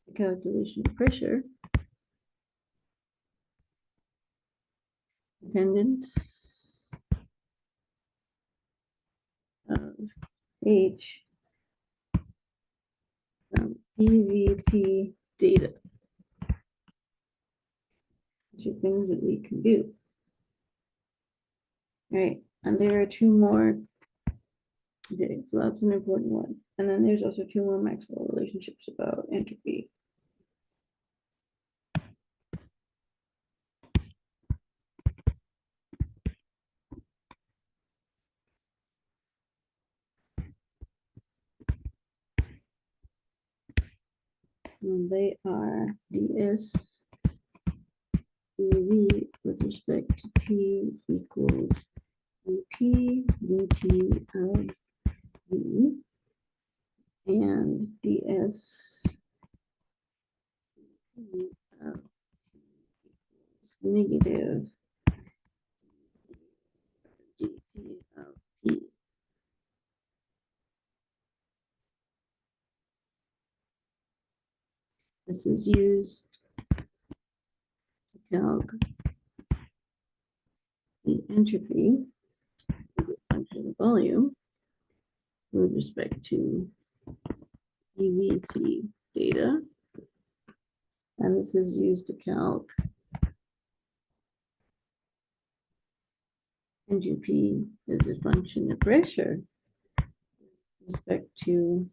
the calculation of pressure dependence of H from EVT data. These are things that we can do. All right, and there are two more. Okay, so that's an important one. And then there's also two more Maxwell relationships about entropy. And they are ds dv with respect to t equals dp dt of v and ds of negative dt of p. This is used to calculate the entropy of the volume with respect to EVT data. And this is used to calculate NGP is a function of pressure with respect to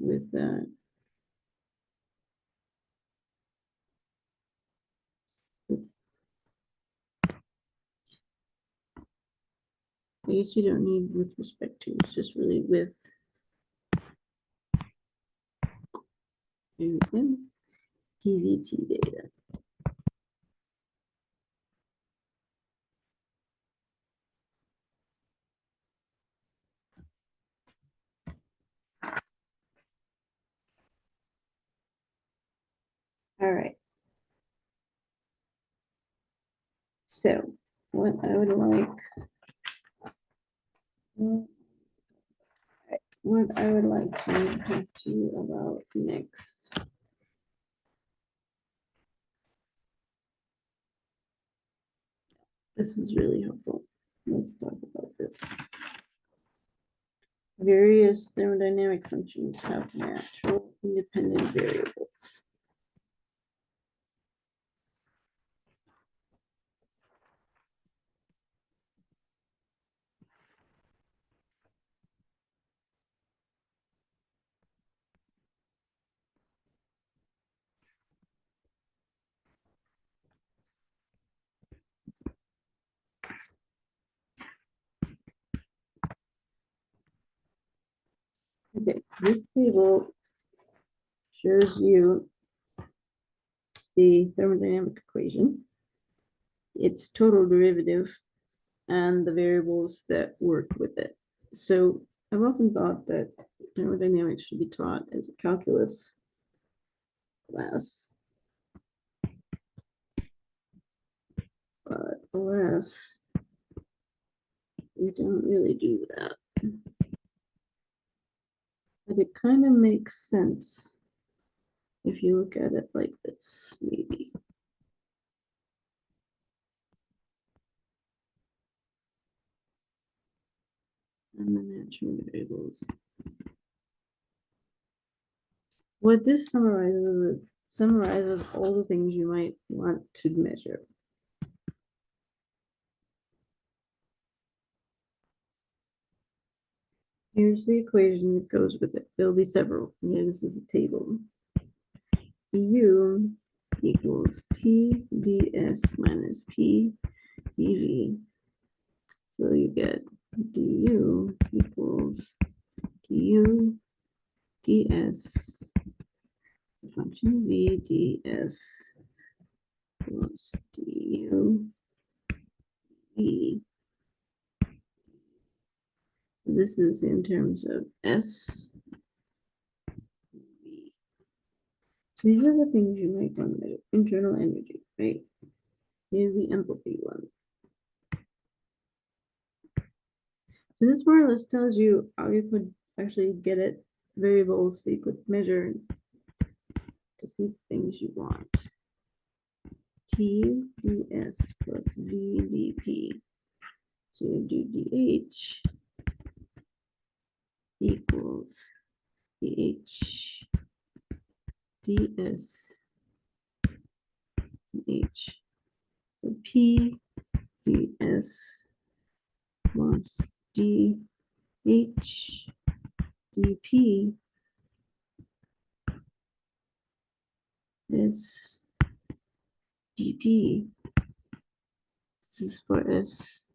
with I guess you don't need with respect to, it's just really with PVT data. All right. So what I would like, what I would like to talk to you about next. This is really helpful. Let's talk about this. Various thermodynamic functions have natural independent variables. Okay, this table shows you the thermodynamic equation, its total derivative, and the variables that work with it. So I've often thought that thermodynamics should be taught as a calculus class, but alas, we don't really do that. But it kind of makes sense if you look at it like this, maybe. And the natural variables. What this summarizes all the things you might want to measure. Here's the equation that goes with it. There'll be several. Yeah, this is a table. U equals T ds minus P dV. So you get du equals du ds function v ds plus du v. This is in terms of S v. So these are the things you might want to measure. Internal energy, right? Here's the enthalpy one. So this more or less tells you how you could actually get it variables so you could measure to see things you want. T ds plus v dp. So you do dh equals dh ds h. So p ds plus dh dp is dp. This is for S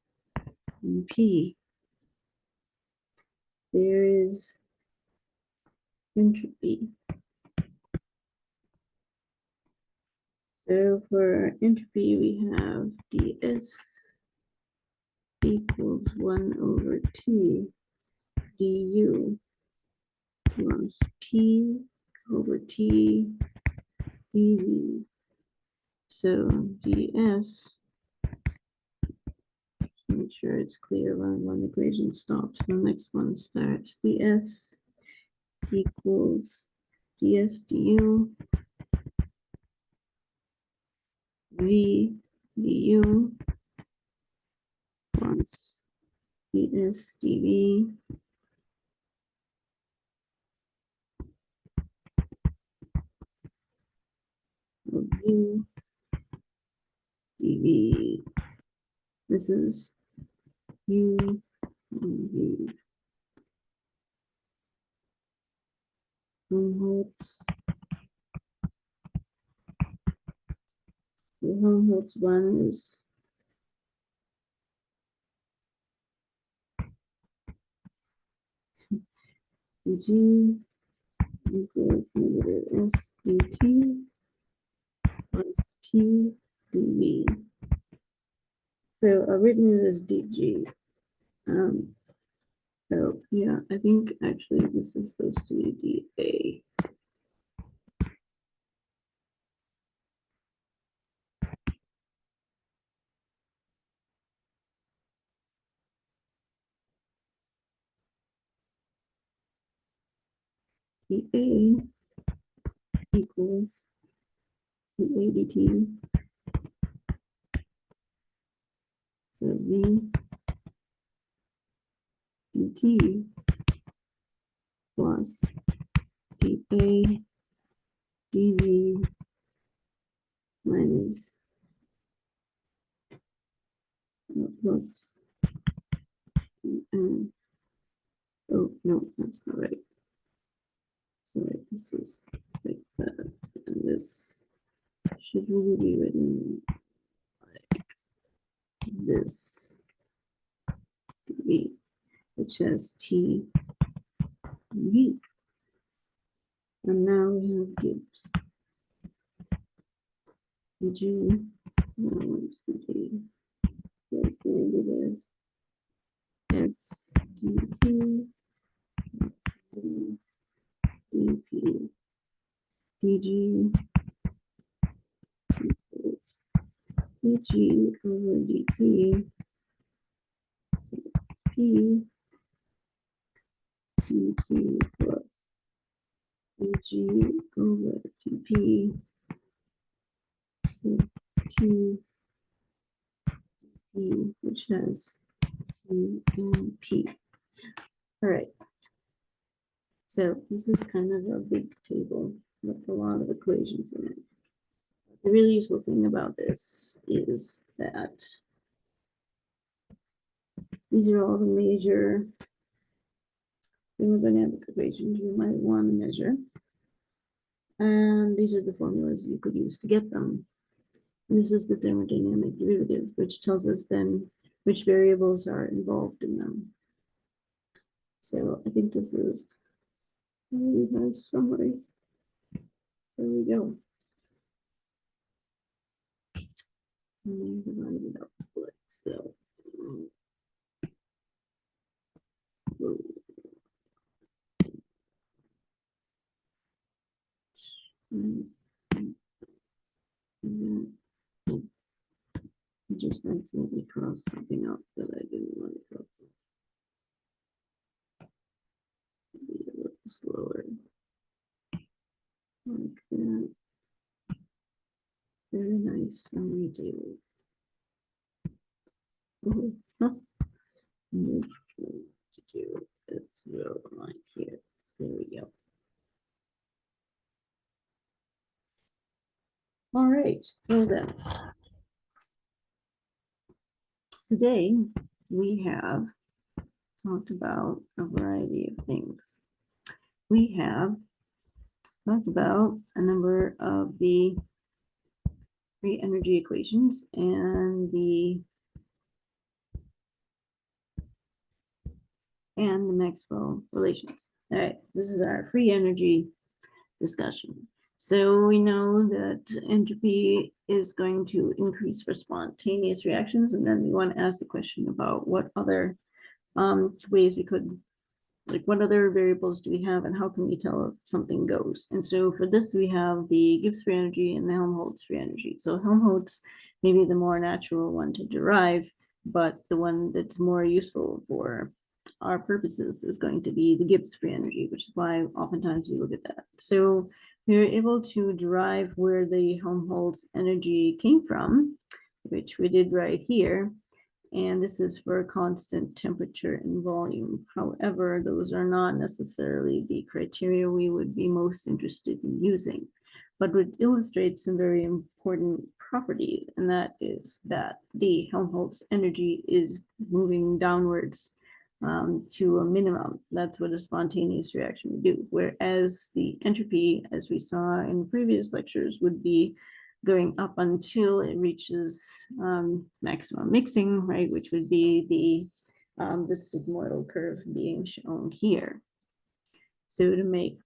and P. There is entropy. So for entropy, we have ds equals 1 over t du plus p over t dv. So ds, make sure it's clear when one equation stops, the next one starts. ds equals ds du v du plus ds dv of u dv. This is U V. Helmholtz. The Helmholtz one is G equals negative S dt plus P dV. So I've written it as dg. So yeah, I think actually this is supposed to be dA. dA equals dA dt. So V dt plus dA dV minus plus oh no, that's not right. Sorry, this is like that, and this should really be written like this, dV, which has T V. And now we have Gibbs. dg, what's dg? That's negative S dt dp. dg equals dg over dt. So p dt plus dg over dp. So T P, which has T and P. All right. So this is kind of a big table with a lot of equations in it. The really useful thing about this is that these are all the major thermodynamic equations you might want to measure. And these are the formulas you could use to get them. This is the thermodynamic derivative, which tells us then which variables are involved in them. So I think this is a really nice summary. There we go. And divide it up like so. I just accidentally crossed something out that I didn't want to cross. Be a little slower. Like that. Very nice summary table. Oh, huh. To do it's real like here. There we go. All right. Well then, today we have talked about a variety of things. We have talked about a number of the free energy equations and the Maxwell relations. All right, this is our free energy discussion. So we know that entropy is going to increase for spontaneous reactions, and then we want to ask the question about what other ways we could, like what other variables do we have and how can we tell if something goes? And so for this, we have the Gibbs free energy and the Helmholtz free energy. So Helmholtz may be the more natural one to derive, but the one that's more useful for our purposes is going to be the Gibbs free energy, which is why oftentimes we look at that. So we were able to derive where the Helmholtz energy came from, which we did right here. And this is for constant temperature and volume. However, those are not necessarily the criteria we would be most interested in using, but would illustrate some very important property, and that is that the Helmholtz energy is moving downwards to a minimum. That's what a spontaneous reaction would do. Whereas the entropy, as we saw in previous lectures, would be going up until it reaches maximum mixing, right? Which would be the sigmoidal curve being shown here. So to make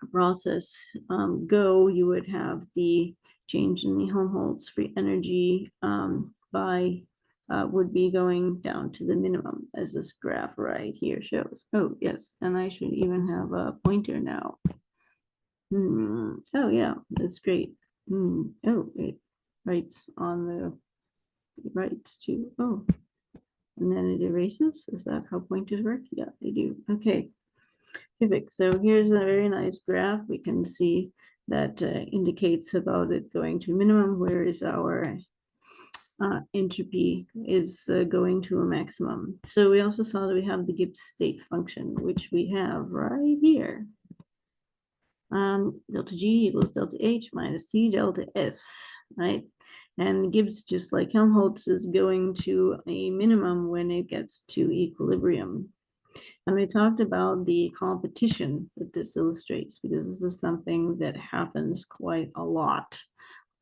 a process go, you would have the change in the Helmholtz free energy would be going down to the minimum, as this graph right here shows. Oh, yes, and I should even have a pointer now. Oh, yeah, that's great. Oh, it writes on the writes too. Oh, and then it erases. Is that how pointers work? Yeah, they do. Okay, perfect. So here's a very nice graph. We can see that indicates about it going to minimum, whereas our entropy is going to a maximum. So we also saw that we have the Gibbs state function, which we have right here. Delta G equals delta H minus T delta S, right? And Gibbs, just like Helmholtz, is going to a minimum when it gets to equilibrium. And we talked about the competition that this illustrates, because this is something that happens quite a lot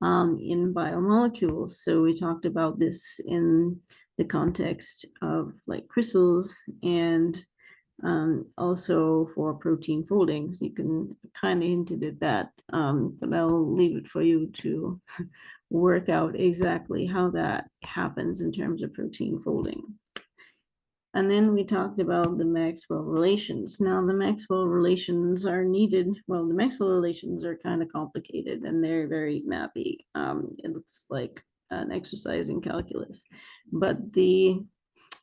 in biomolecules. So we talked about this in the context of like crystals and also for protein foldings. You can kind of hinted at that, but I'll leave it for you to work out exactly how that happens in terms of protein folding. And then we talked about the Maxwell relations. Now the Maxwell relations are needed. Well, the Maxwell relations are kind of complicated and they're very mappy. It looks like an exercise in calculus, but the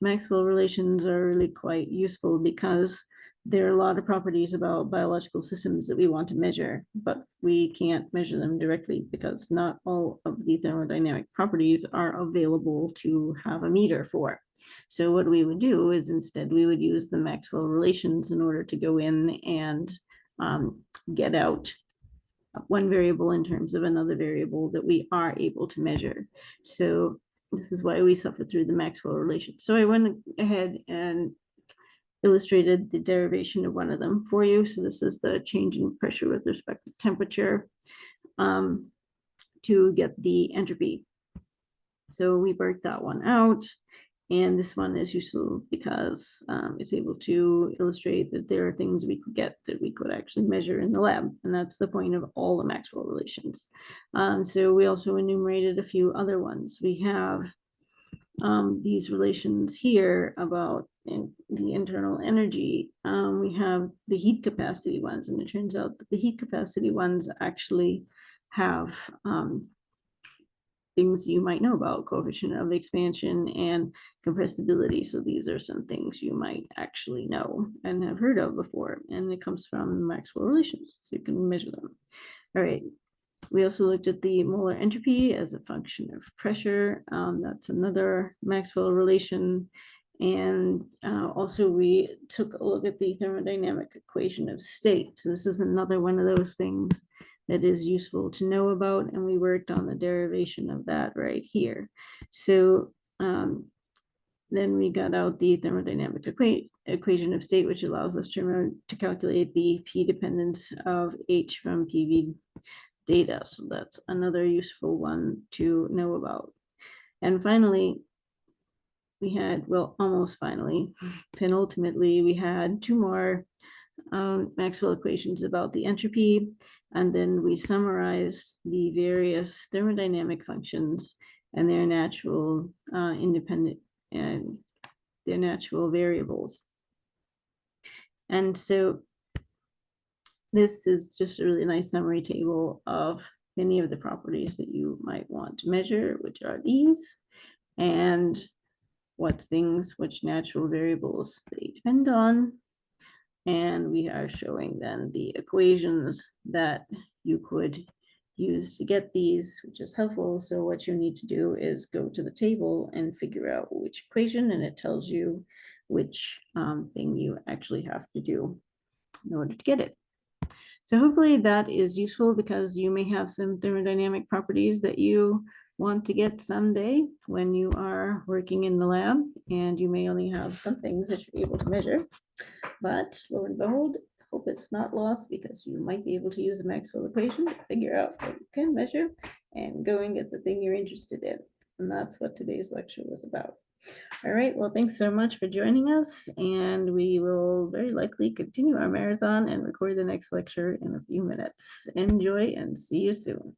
Maxwell relations are really quite useful because there are a lot of properties about biological systems that we want to measure, but we can't measure them directly because not all of the thermodynamic properties are available to have a meter for. So what we would do is instead we would use the Maxwell relations in order to go in and get out one variable in terms of another variable that we are able to measure. So this is why we suffer through the Maxwell relations. So I went ahead and illustrated the derivation of one of them for you. So this is the change in pressure with respect to temperature to get the entropy. So we worked that one out. And this one is useful because it's able to illustrate that there are things we could get that we could actually measure in the lab. And that's the point of all the Maxwell relations. So we also enumerated a few other ones. We have these relations here about the internal energy. We have the heat capacity ones, and it turns out that the heat capacity ones actually have things you might know about: coefficient of expansion and compressibility. So these are some things you might actually know and have heard of before, and it comes from Maxwell relations, so you can measure them. All right. We also looked at the molar entropy as a function of pressure. That's another Maxwell relation. And also we took a look at the thermodynamic equation of state. So this is another one of those things that is useful to know about, and we worked on the derivation of that right here. So then we got out the thermodynamic equation of state, which allows us to calculate the P dependence of H from PV data. So that's another useful one to know about. And finally, we had, well, almost finally, penultimately, we had two more Maxwell equations about the entropy, and then we summarized the various thermodynamic functions and their natural independent and their natural variables. And so this is just a really nice summary table of many of the properties that you might want to measure, which are these, and what things, which natural variables they depend on. And we are showing then the equations that you could use to get these, which is helpful. So what you need to do is go to the table and figure out which equation, and it tells you which thing you actually have to do in order to get it. So hopefully that is useful because you may have some thermodynamic properties that you want to get someday when you are working in the lab, and you may only have some things that you're able to measure. But lo and behold, hope it's not lost, because you might be able to use a Maxwell equation to figure out what you can measure and go and get the thing you're interested in. And that's what today's lecture was about. All right, well, thanks so much for joining us, and we will very likely continue our marathon and record the next lecture in a few minutes. Enjoy and see you soon.